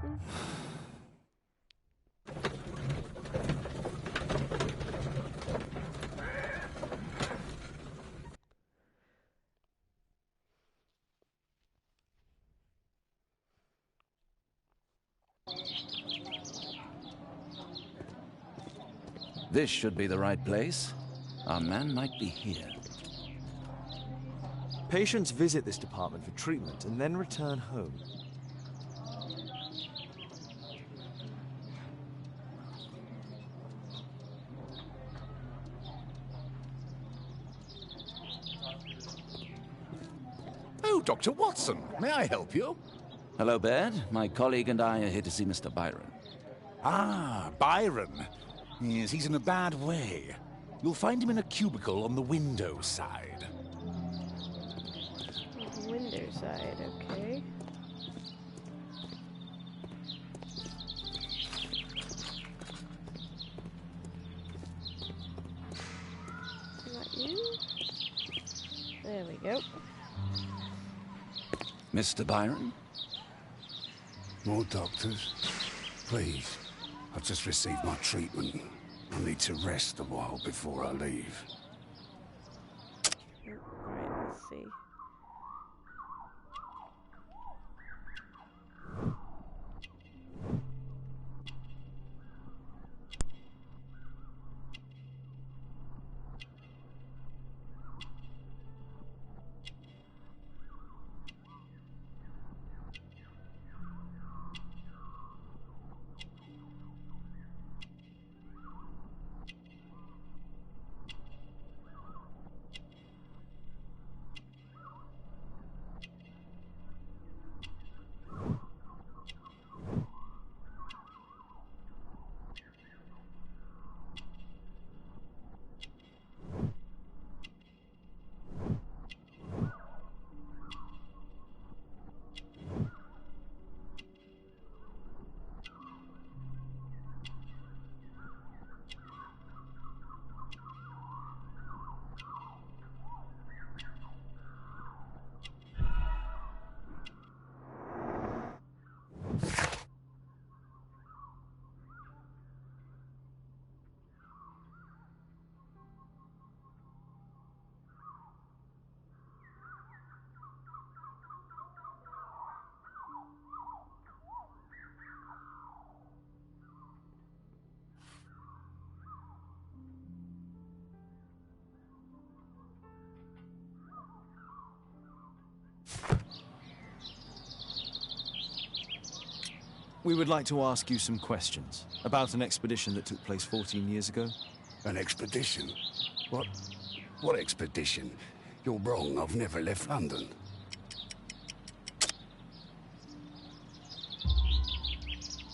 This should be the right place. Our man might be here. Patients visit this department for treatment and then return home. Oh, Dr. Watson, may I help you? Hello, Baird. My colleague and I are here to see Mr. Byron. Ah, Byron. Yes, he's in a bad way. You'll find him in a cubicle on the window side. Window side, okay. Is that you? There we go. Mr. Byron? More doctors? Please. I've just received my treatment. I need to rest a while before I leave. Right, let's see. We would like to ask you some questions about an expedition that took place 14 years ago. An expedition? What expedition? You're wrong. I've never left London.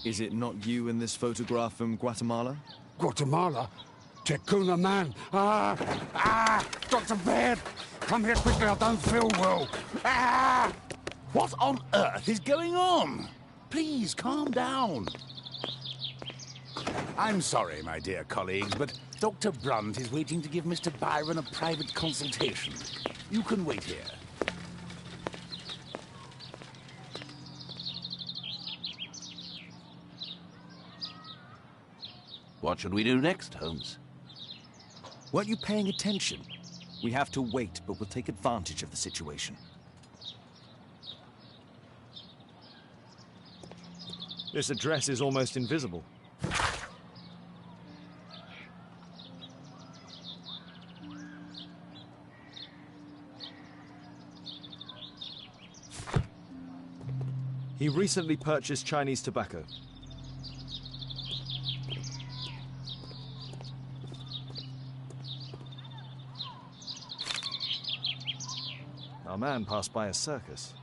Is it not you in this photograph from Guatemala? Guatemala? Tecuna man! Dr. Baird! Come here quickly, I don't feel well! What on earth is going on? Please, calm down. I'm sorry, my dear colleagues, but Dr. Brunt is waiting to give Mr. Byron a private consultation. You can wait here. What should we do next, Holmes? Weren't you paying attention? We have to wait, but we'll take advantage of the situation. This address is almost invisible. He recently purchased Chinese tobacco. Our man passed by a circus.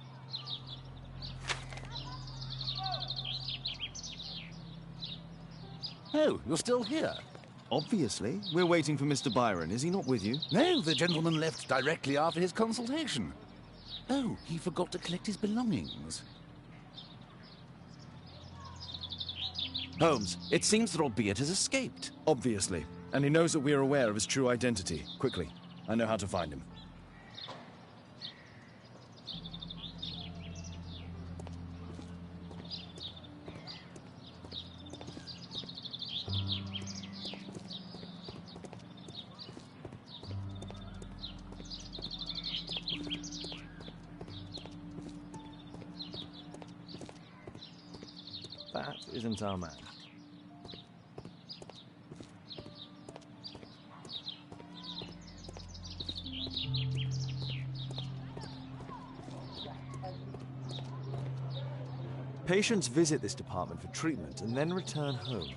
Oh, you're still here. Obviously. We're waiting for Mr. Byron. Is he not with you? No, the gentleman left directly after his consultation. Oh, he forgot to collect his belongings. Holmes, it seems that Albeit has escaped. Obviously. And he knows that we are aware of his true identity. Quickly. I know how to find him. That isn't our man. Patients visit this department for treatment and then return home.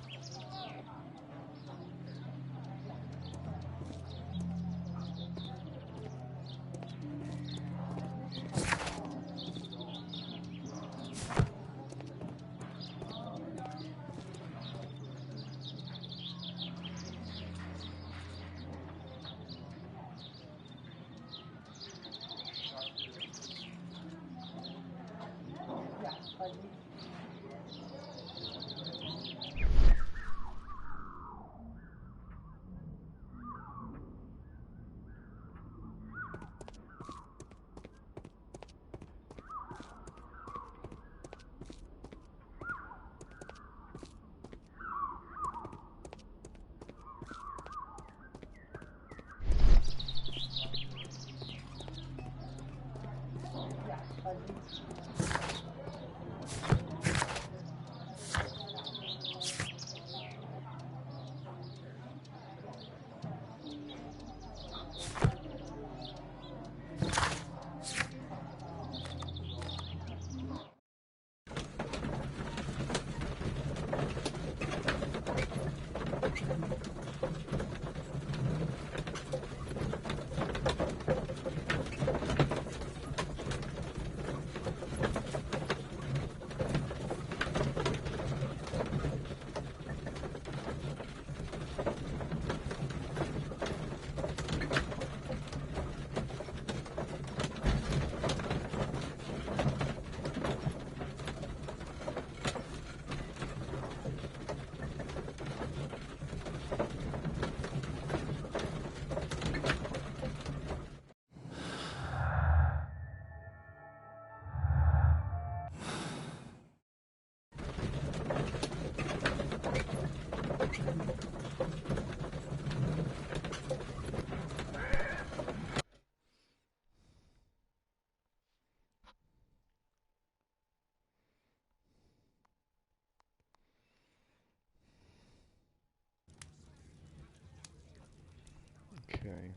Okay.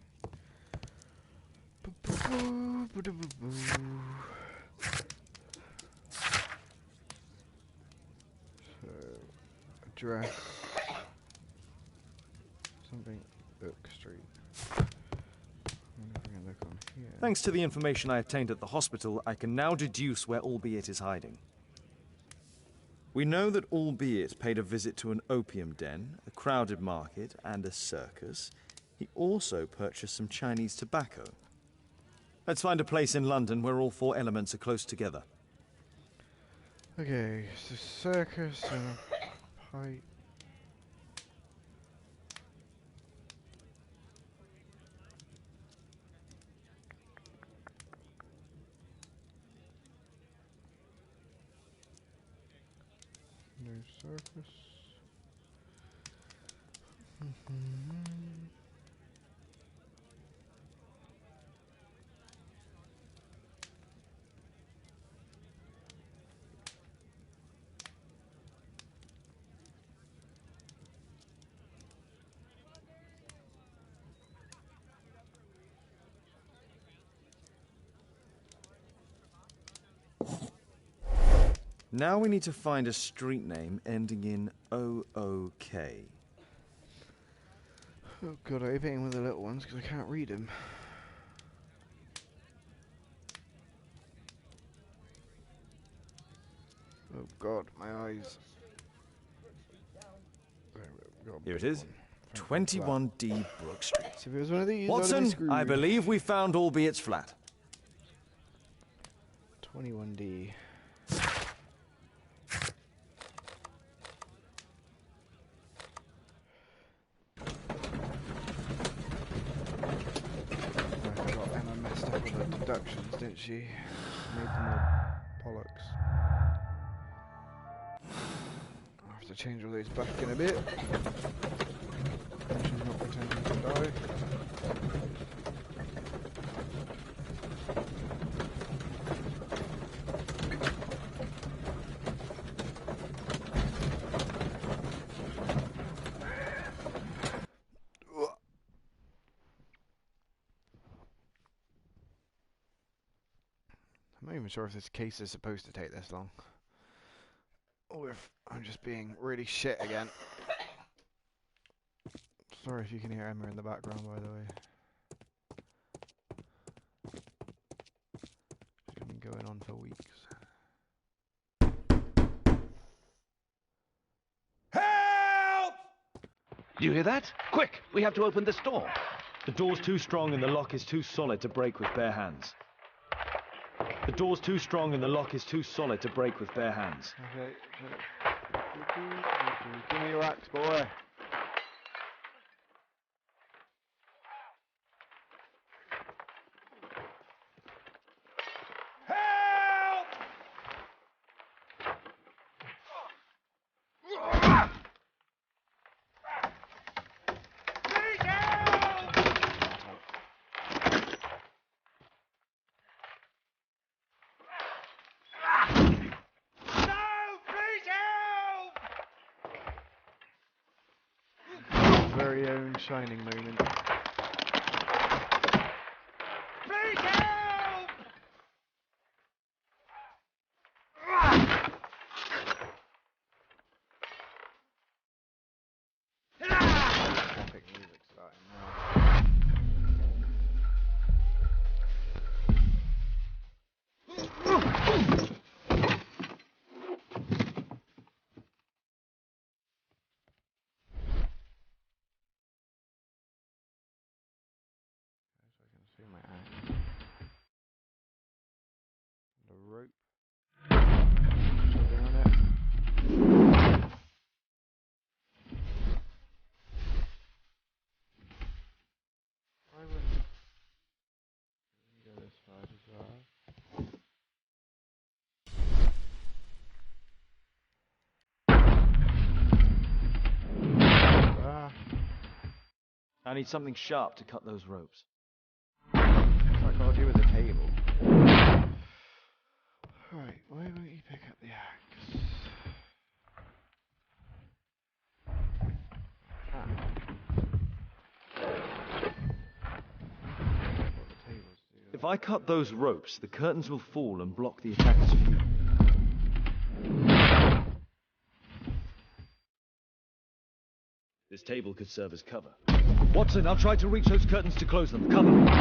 So, address something Oak Street. I'm gonna look on here. Thanks to the information I obtained at the hospital, I can now deduce where Albeit is hiding. We know that Albeit paid a visit to an opium den, a crowded market, and a circus. He also purchased some Chinese tobacco. Let's find a place in London where all four elements are close together. Okay, so circus and a pipe. No circus. Now we need to find a street name ending in O-O-K. Oh god, I hate being with the little ones because I can't read them. Oh god, my eyes. Here it is. 21D Brook Street. So if it was one of these, Watson, I believe we found Albeit Flat. 21D. I forgot Emma messed up with the deductions, didn't she? Made them all bollocks. I'll have to change all these back in a bit. She's not pretending to die. I'm not even sure if this case is supposed to take this long. Or if I'm just being really shit again. Sorry if you can hear Emma in the background, by the way. She's been going on for weeks. Help! Do you hear that? Quick, we have to open this door. The door's too strong and the lock is too solid to break with bare hands. The door's too strong and the lock is too solid to break with bare hands. Okay. Give me your axe, boy. Very own shining moment. Please help! Epic music starting now. See my axe. The rope. Something on it. I wouldn't go this side as well. I need something sharp to cut those ropes. I gotta do with the table. Right, why won't you pick up the axe? If I cut those ropes, the curtains will fall and block the attacker's view. This table could serve as cover. Watson, I'll try to reach those curtains to close them. Cover me.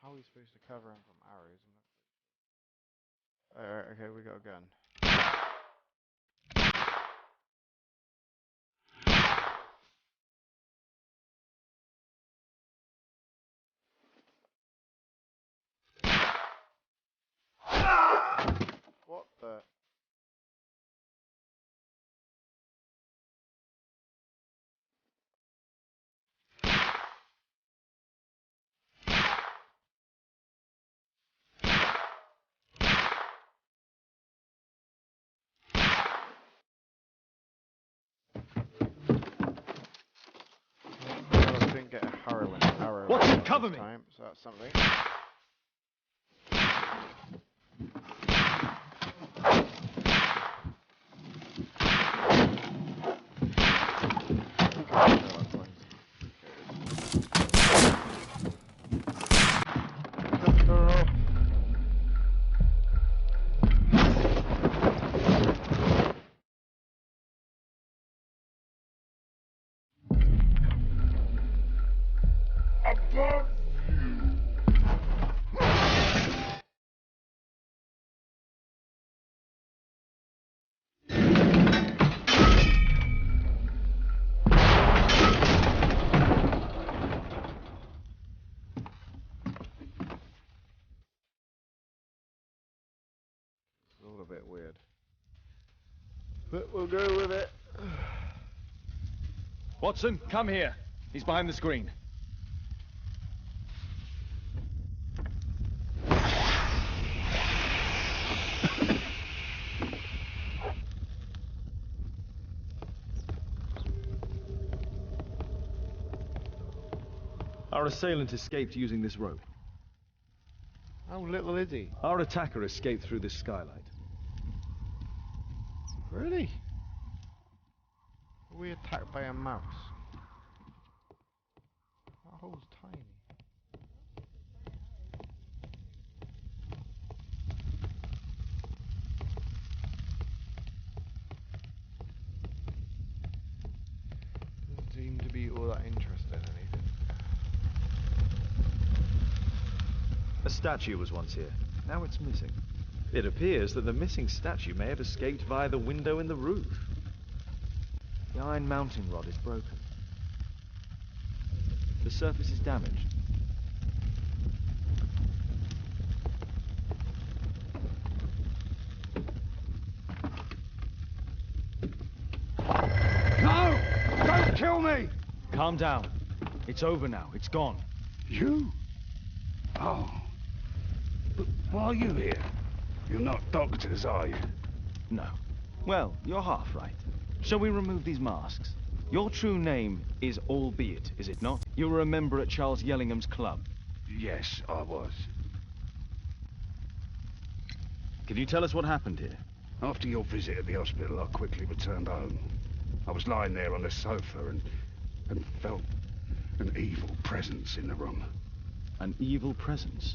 How are we supposed to cover him from arrows? Alright, okay, we got a gun. What the? I didn't get a harrowing arrow. Watson, cover me! Time, so that's something. bit weird. But we'll go with it. Watson, come here. He's behind the screen. Our assailant escaped using this rope. How little is he? Our attacker escaped through this skylight. Really? Were we attacked by a mouse? That hole's tiny. Doesn't seem to be all that interested in anything. A statue was once here. Now it's missing. It appears that the missing statue may have escaped via the window in the roof. The iron mounting rod is broken. The surface is damaged. No! Don't kill me! Calm down. It's over now. It's gone. You? Oh. But why are you here? You're not doctors, are you? No. Well, you're half right. Shall we remove these masks? Your true name is Albeit, is it not? You were a member at Charles Yellingham's club. Yes, I was. Can you tell us what happened here? After your visit at the hospital, I quickly returned home. I was lying there on the sofa and felt an evil presence in the room. An evil presence?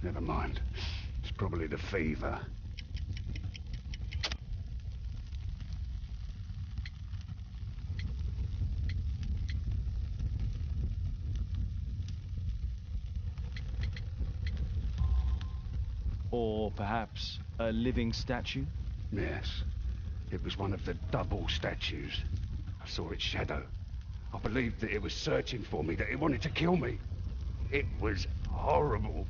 Never mind. It's probably the fever. Or perhaps a living statue? Yes. It was one of the double statues. I saw its shadow. I believed that it was searching for me, that it wanted to kill me. It was horrible.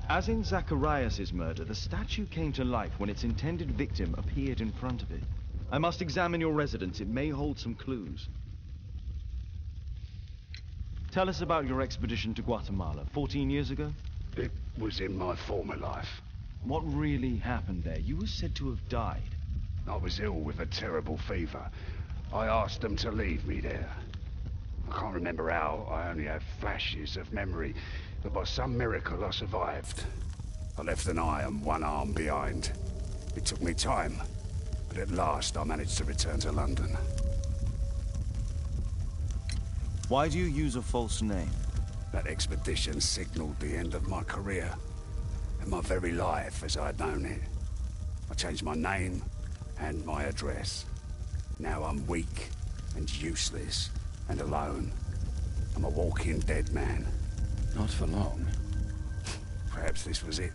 As in Zacharias' murder, the statue came to life when its intended victim appeared in front of it. I must examine your residence. It may hold some clues. Tell us about your expedition to Guatemala 14 years ago. It was in my former life. What really happened there? You were said to have died. I was ill with a terrible fever. I asked them to leave me there. I can't remember how. I only have flashes of memory. But by some miracle, I survived. I left an eye and one arm behind. It took me time, but at last I managed to return to London. Why do you use a false name? That expedition signaled the end of my career, and my very life as I'd known it. I changed my name and my address. Now I'm weak and useless and alone. I'm a walking dead man. Not for long. Perhaps this was it.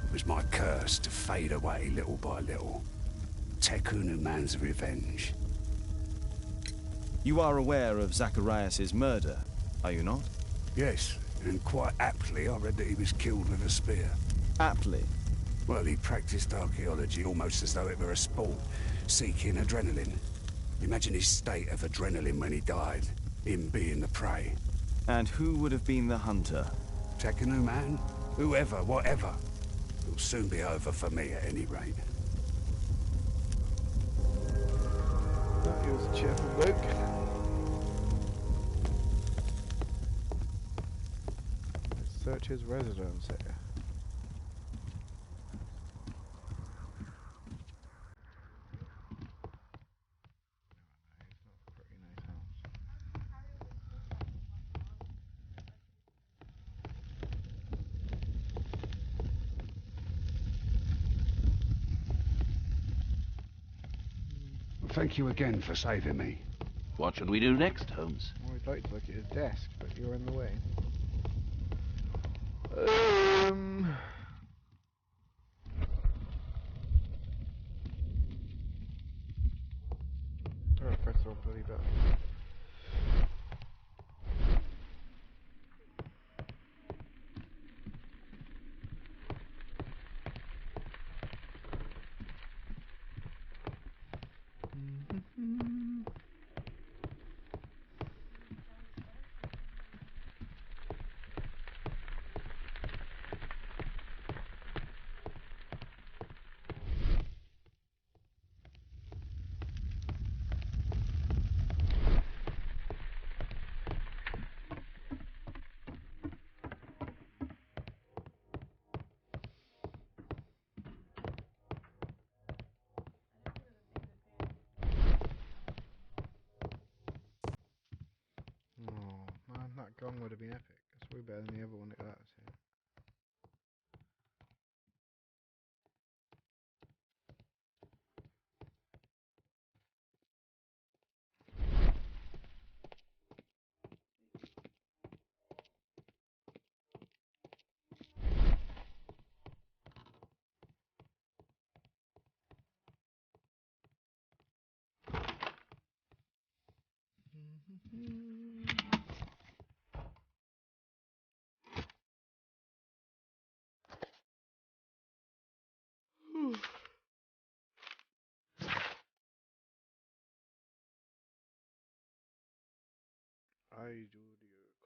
It was my curse to fade away little by little. Tekunu man's revenge. You are aware of Zacharias' murder, are you not? Yes, and quite aptly I read that he was killed with a spear. Aptly? Well, he practiced archaeology almost as though it were a sport, seeking adrenaline. Imagine his state of adrenaline when he died, him being the prey. And who would have been the hunter? Tekunu man? Whoever, whatever. It'll soon be over for me at any rate. He was a cheerful bloke. Let's search his residence here. Thank you again for saving me. What should we do next, Holmes? Well, we'd like to look at his desk, but you're in the way. Oh, press the wrong bloody button. song would have been epic. That's way better than the other one that was here.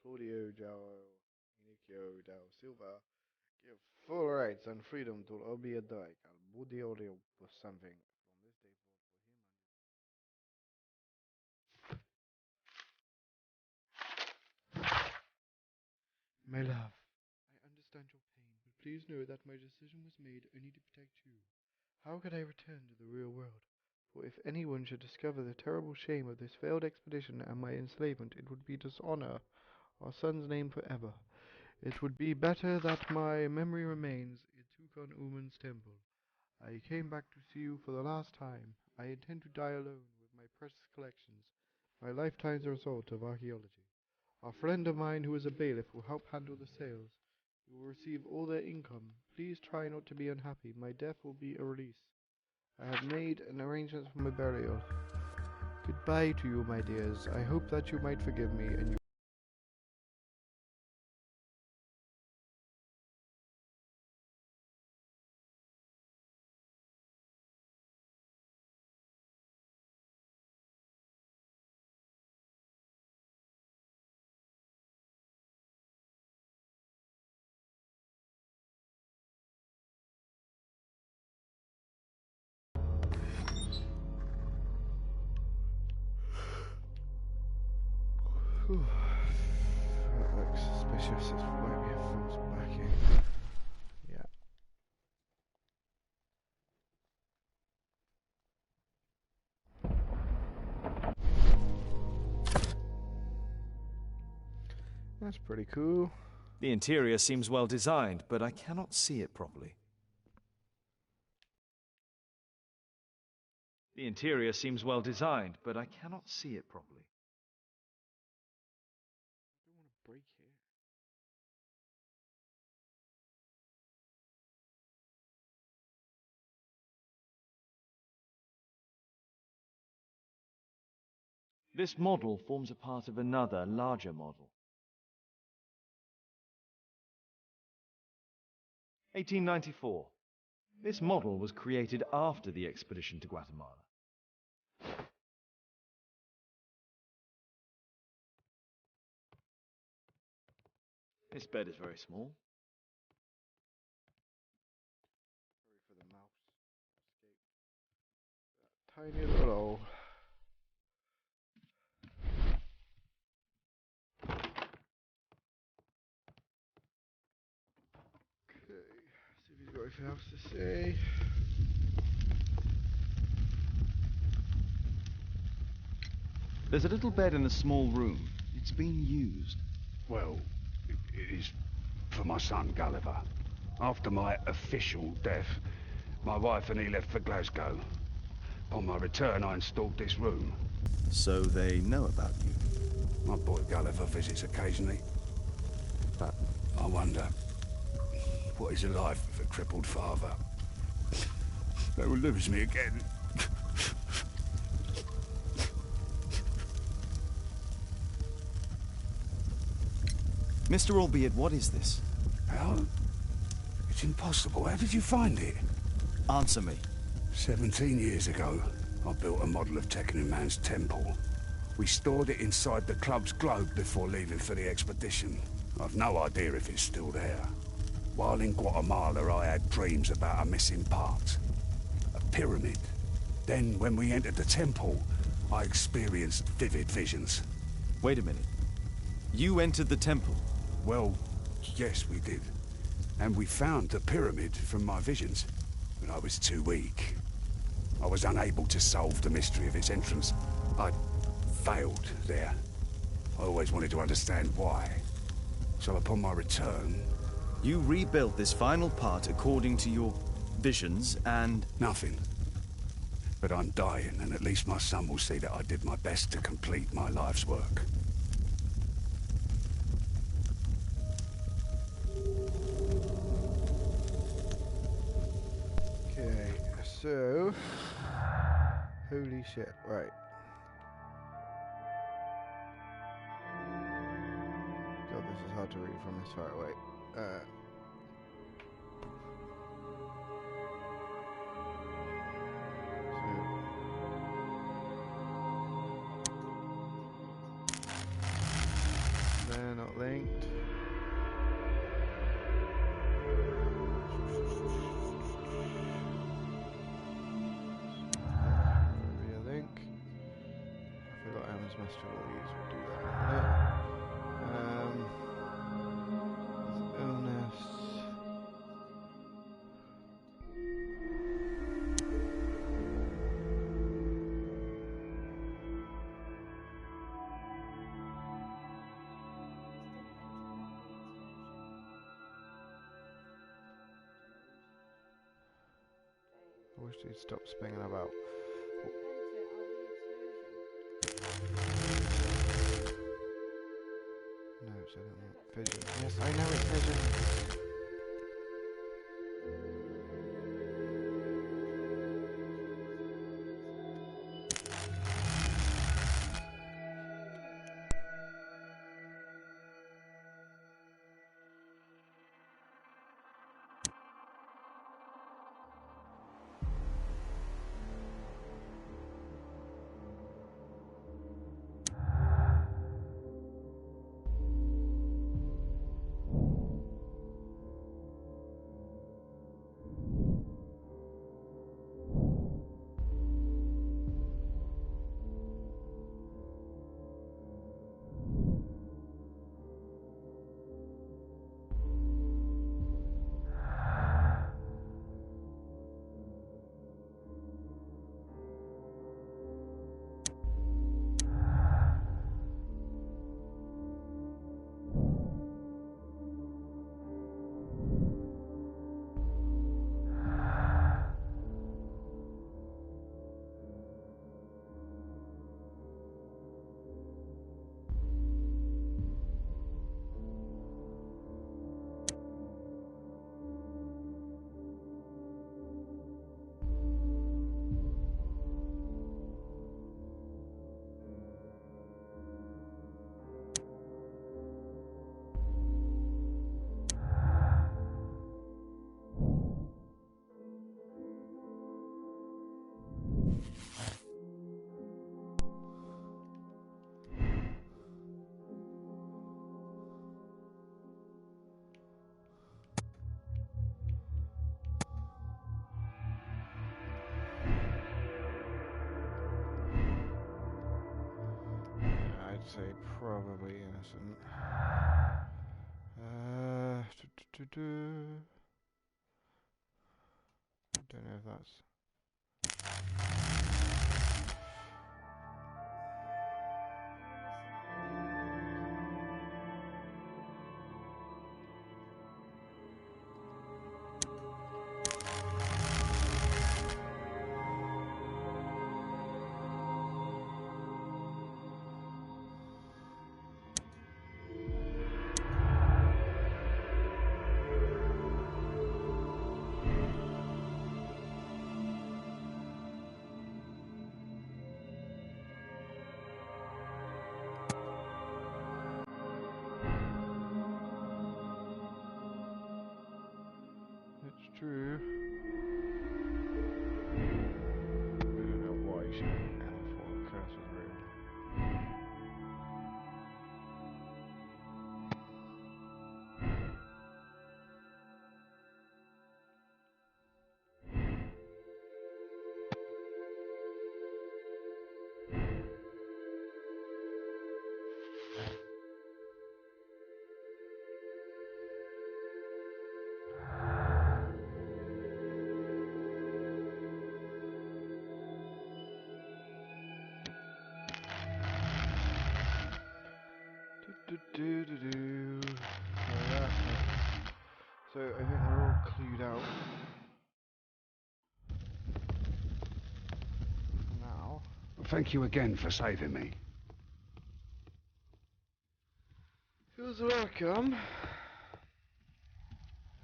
Claudio Joao Inicio del Silva give full rights and freedom to Obiadai al Budio or something from this day forth for him. My love, I understand your pain, but please know that my decision was made only to protect you. How could I return to the real world? For if anyone should discover the terrible shame of this failed expedition and my enslavement, it would be dishonor our son's name forever. It would be better that my memory remains in Tukon Uman's temple. I came back to see you for the last time. I intend to die alone with my precious collections, my lifetime's result of archaeology. A friend of mine who is a bailiff will help handle the sales. You will receive all their income. Please try not to be unhappy. My death will be a release. I have made an arrangement for my burial. Goodbye to you, my dears. I hope that you might forgive me and you That looks suspicious. It might be a false backing. Yeah. That's pretty cool. The interior seems well designed, but I cannot see it properly. The interior seems well designed, but I cannot see it properly. I don't want to break here. This model forms a part of another, larger model. 1894. This model was created after the expedition to Guatemala. This bed is very small. Sorry for the mouse. Escaped. That tiny little hole. Okay. See if he's got anything else to say. There's a little bed in a small room. It's been used. Well, it is for my son, Gulliver. After my official death, my wife and he left for Glasgow. Upon my return, I installed this room. So they know about you? My boy Gulliver visits occasionally. But I wonder, what is a life with a crippled father? They will lose me again. Mr. Albeit, what is this? How? It's impossible. How did you find it? Answer me. 17 years ago, I built a model of Tekenu Man's temple. We stored it inside the club's globe before leaving for the expedition. I've no idea if it's still there. While in Guatemala, I had dreams about a missing part. A pyramid. Then, when we entered the temple, I experienced vivid visions. Wait a minute. You entered the temple? Well, yes, we did. And we found the pyramid from my visions. But I was too weak. I was unable to solve the mystery of its entrance. I failed there. I always wanted to understand why. So upon my return... You rebuilt this final part according to your visions and... Nothing. But I'm dying, and at least my son will see that I did my best to complete my life's work. Okay, so... Holy shit, right. God, this is hard to read from this far away. They're not linked. Maybe a link. I forgot Emma's master will use. We'll do that. Illness. I wish they'd stop spinning about. No, so I don't want vision. Yes, I know it's vision. I'd say probably innocent. Don't know if that's... It's true. I don't know why she ever thought the curse was real. Do. Thank you again for saving me. Feels welcome.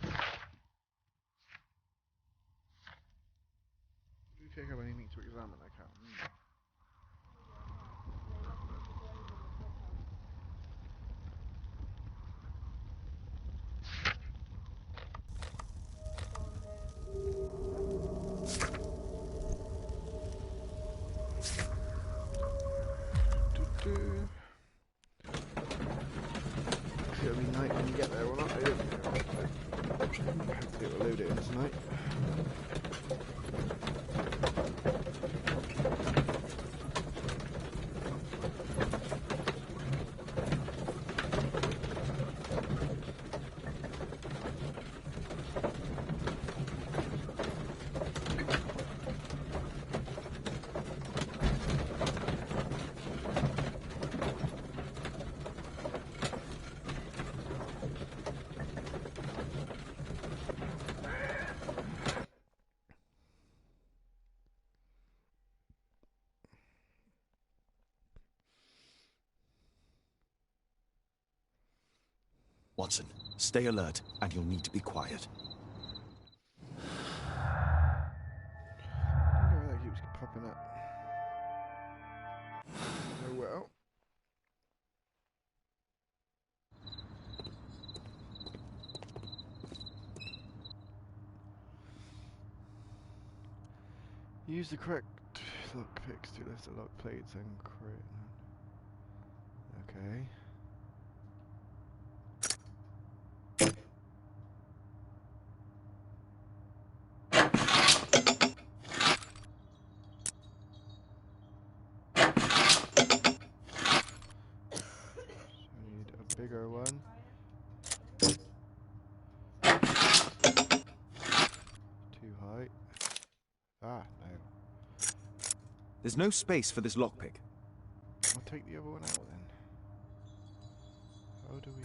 Do you pick up anything to examine? I can't remember. It'll be night when you get there or not. I don't know. Hopefully it'll load it in tonight. Watson, stay alert, and you'll need to be quiet. I wonder why that keeps popping up. Oh well. Use the correct lockpicks to lift the lock plates and create. Okay. Need a bigger one. Too high. Ah, no. There's no space for this lockpick. I'll take the other one out then. How do we...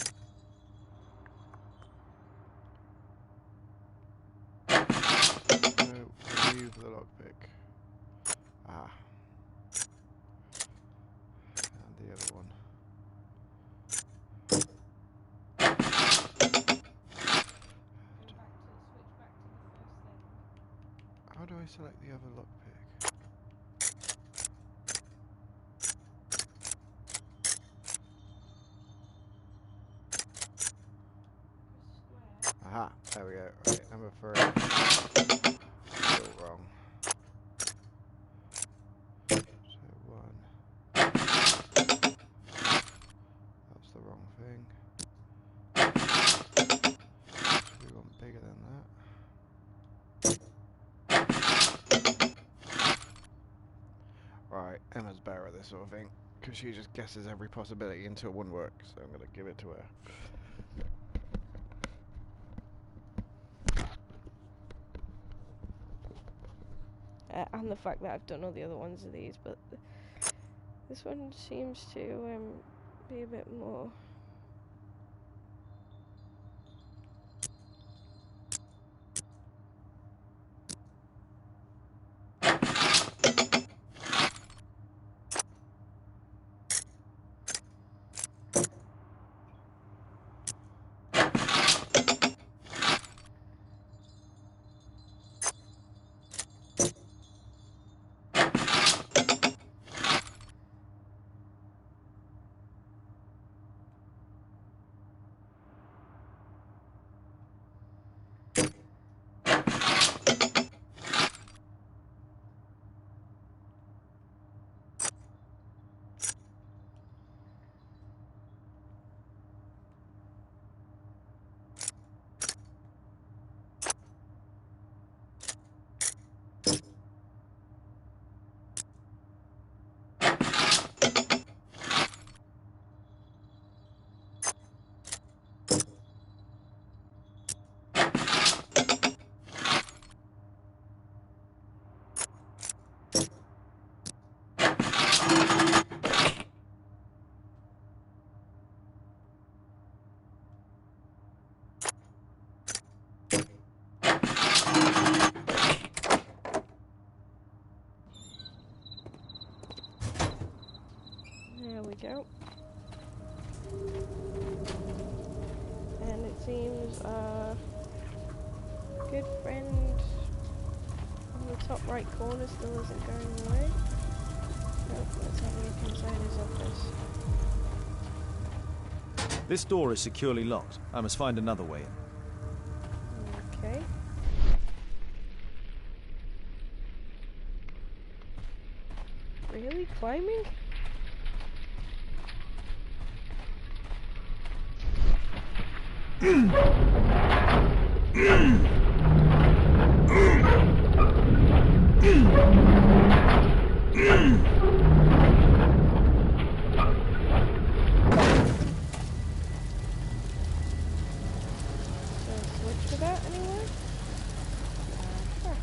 No, remove the lockpick. Ah. And the other one. How do I select the other lockpick? Aha, there we go. Right, number 3. Still wrong. So 1. That's the wrong thing. So we want bigger than that. Right, Emma's better at this sort of thing, because she just guesses every possibility until one works, so I'm going to give it to her. And the fact that I've done all the other ones of these, but this one seems to be a bit more... There we go. And it seems our good friend in the top right corner still isn't going away. Oh, let's have a look inside his office. This door is securely locked. I must find another way in. Okay. Really? Climbing? Switch to that anywhere? Sure.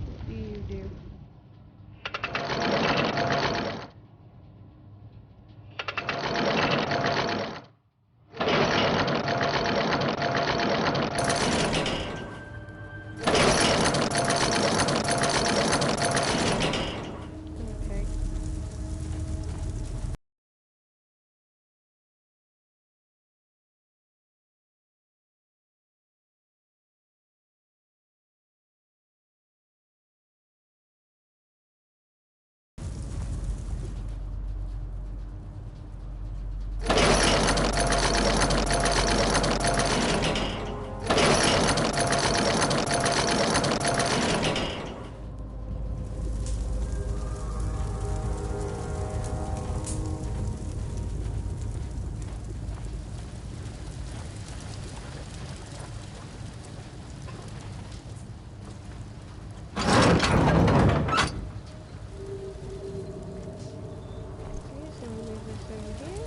What do you do? Okay. Okay, so we'll leave this over here.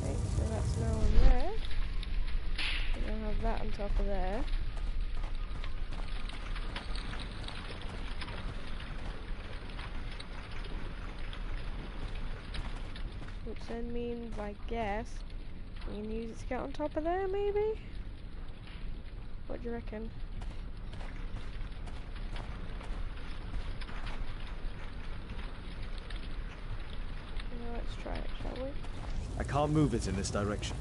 Okay, so that's now on there. We're gonna have that on top of there. Which then means, I guess, we can use it to get on top of there, maybe? What do you reckon? Now let's try it, shall we? I can't move it in this direction.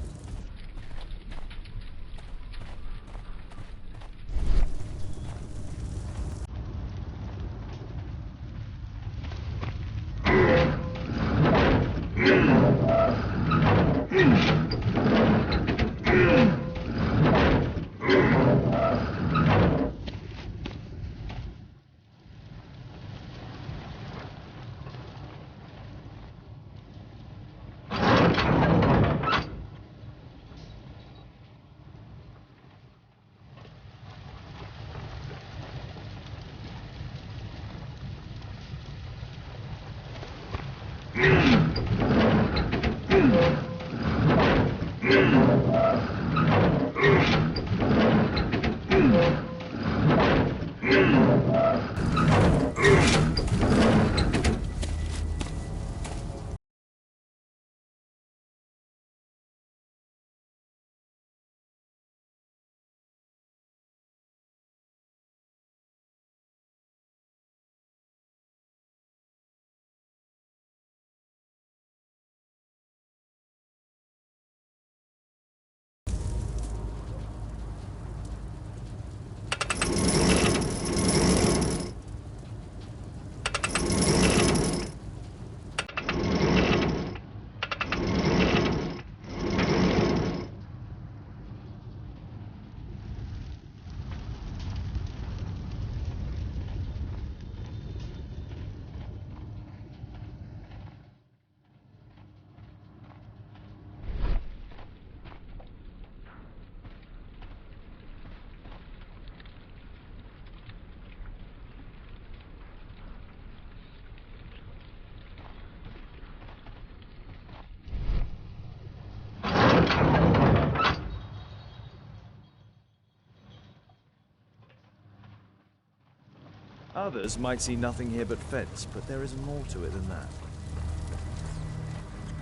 Others might see nothing here but fence, but there is more to it than that.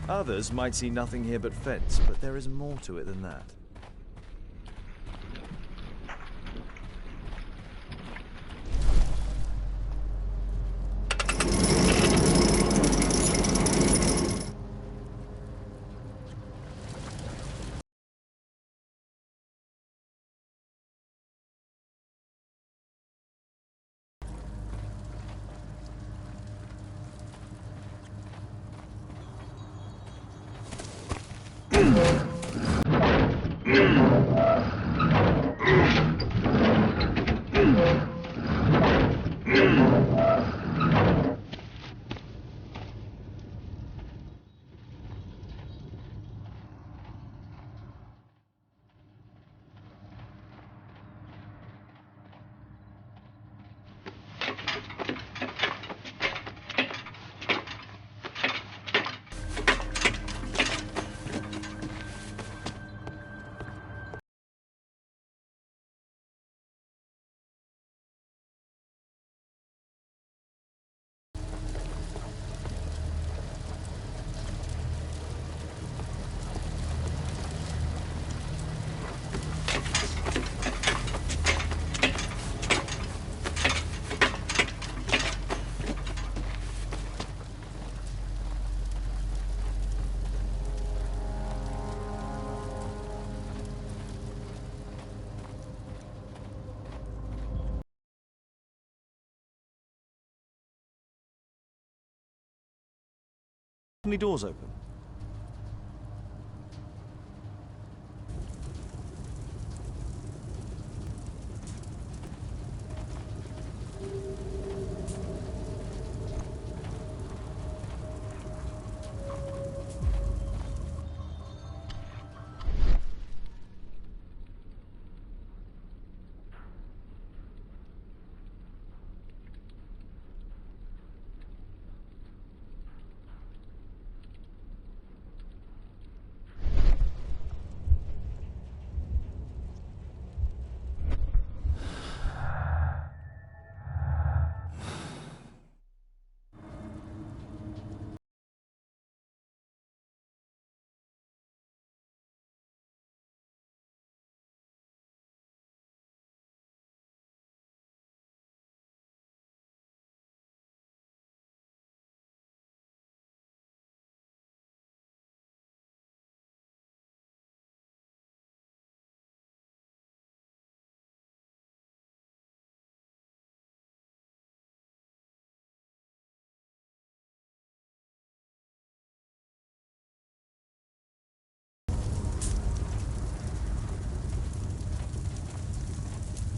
Others might see nothing here but fence, but there is more to it than that. Any doors open?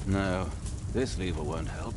No, this lever won't help.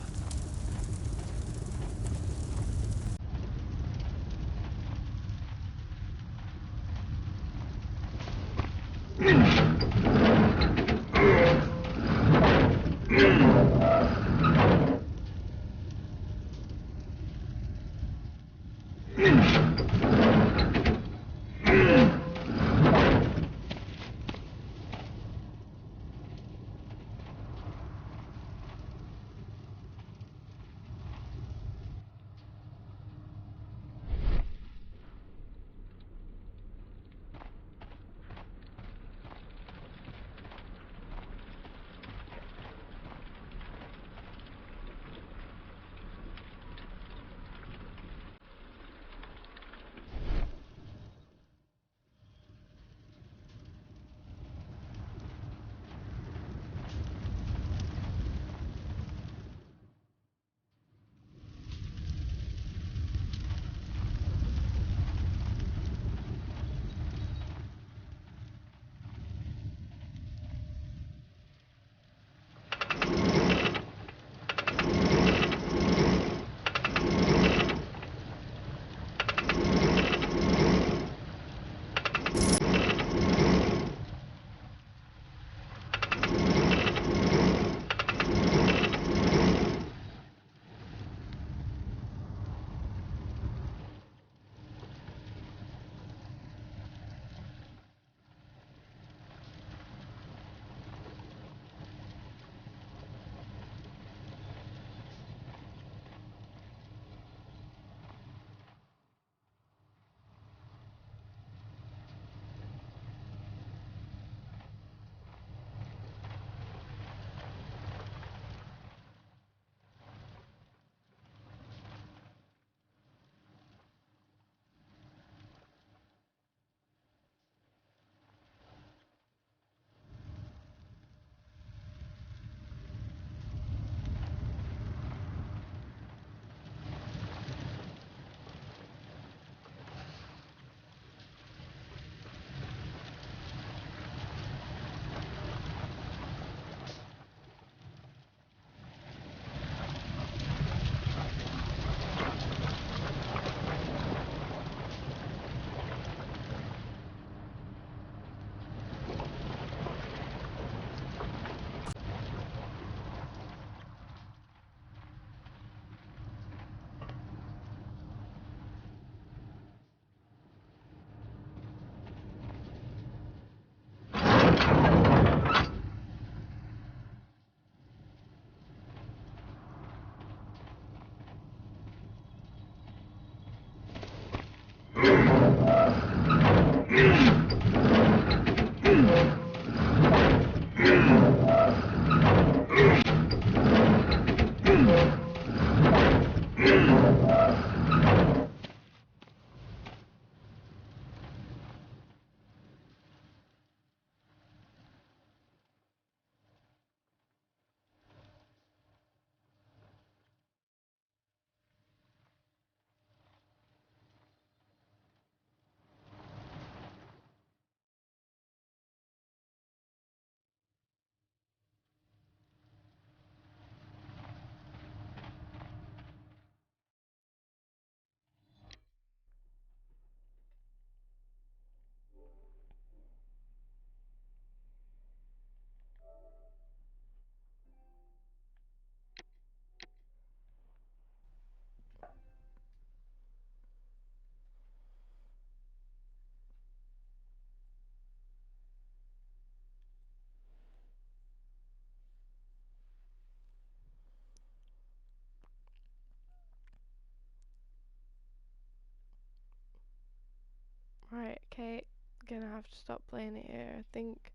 Right, okay, gonna have to stop playing it here, I think.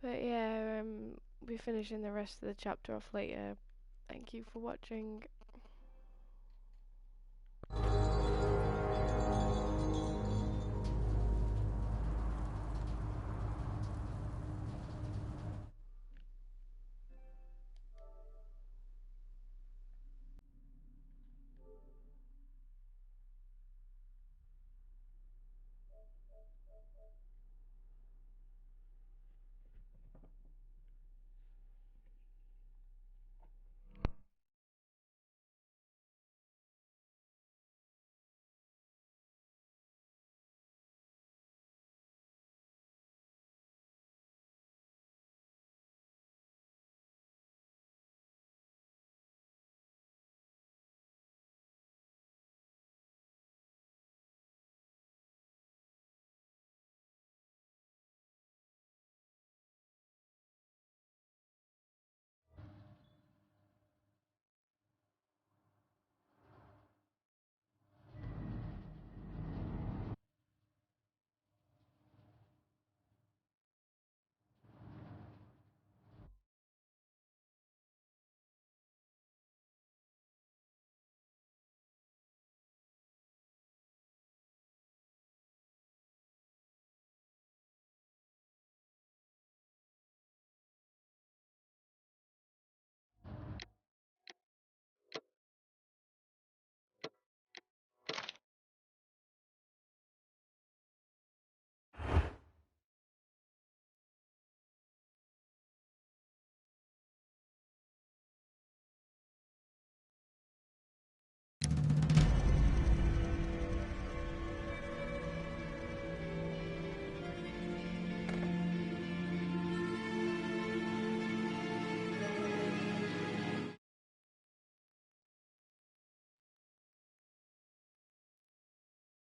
But yeah, we'll be finishing the rest of the chapter off later. Thank you for watching.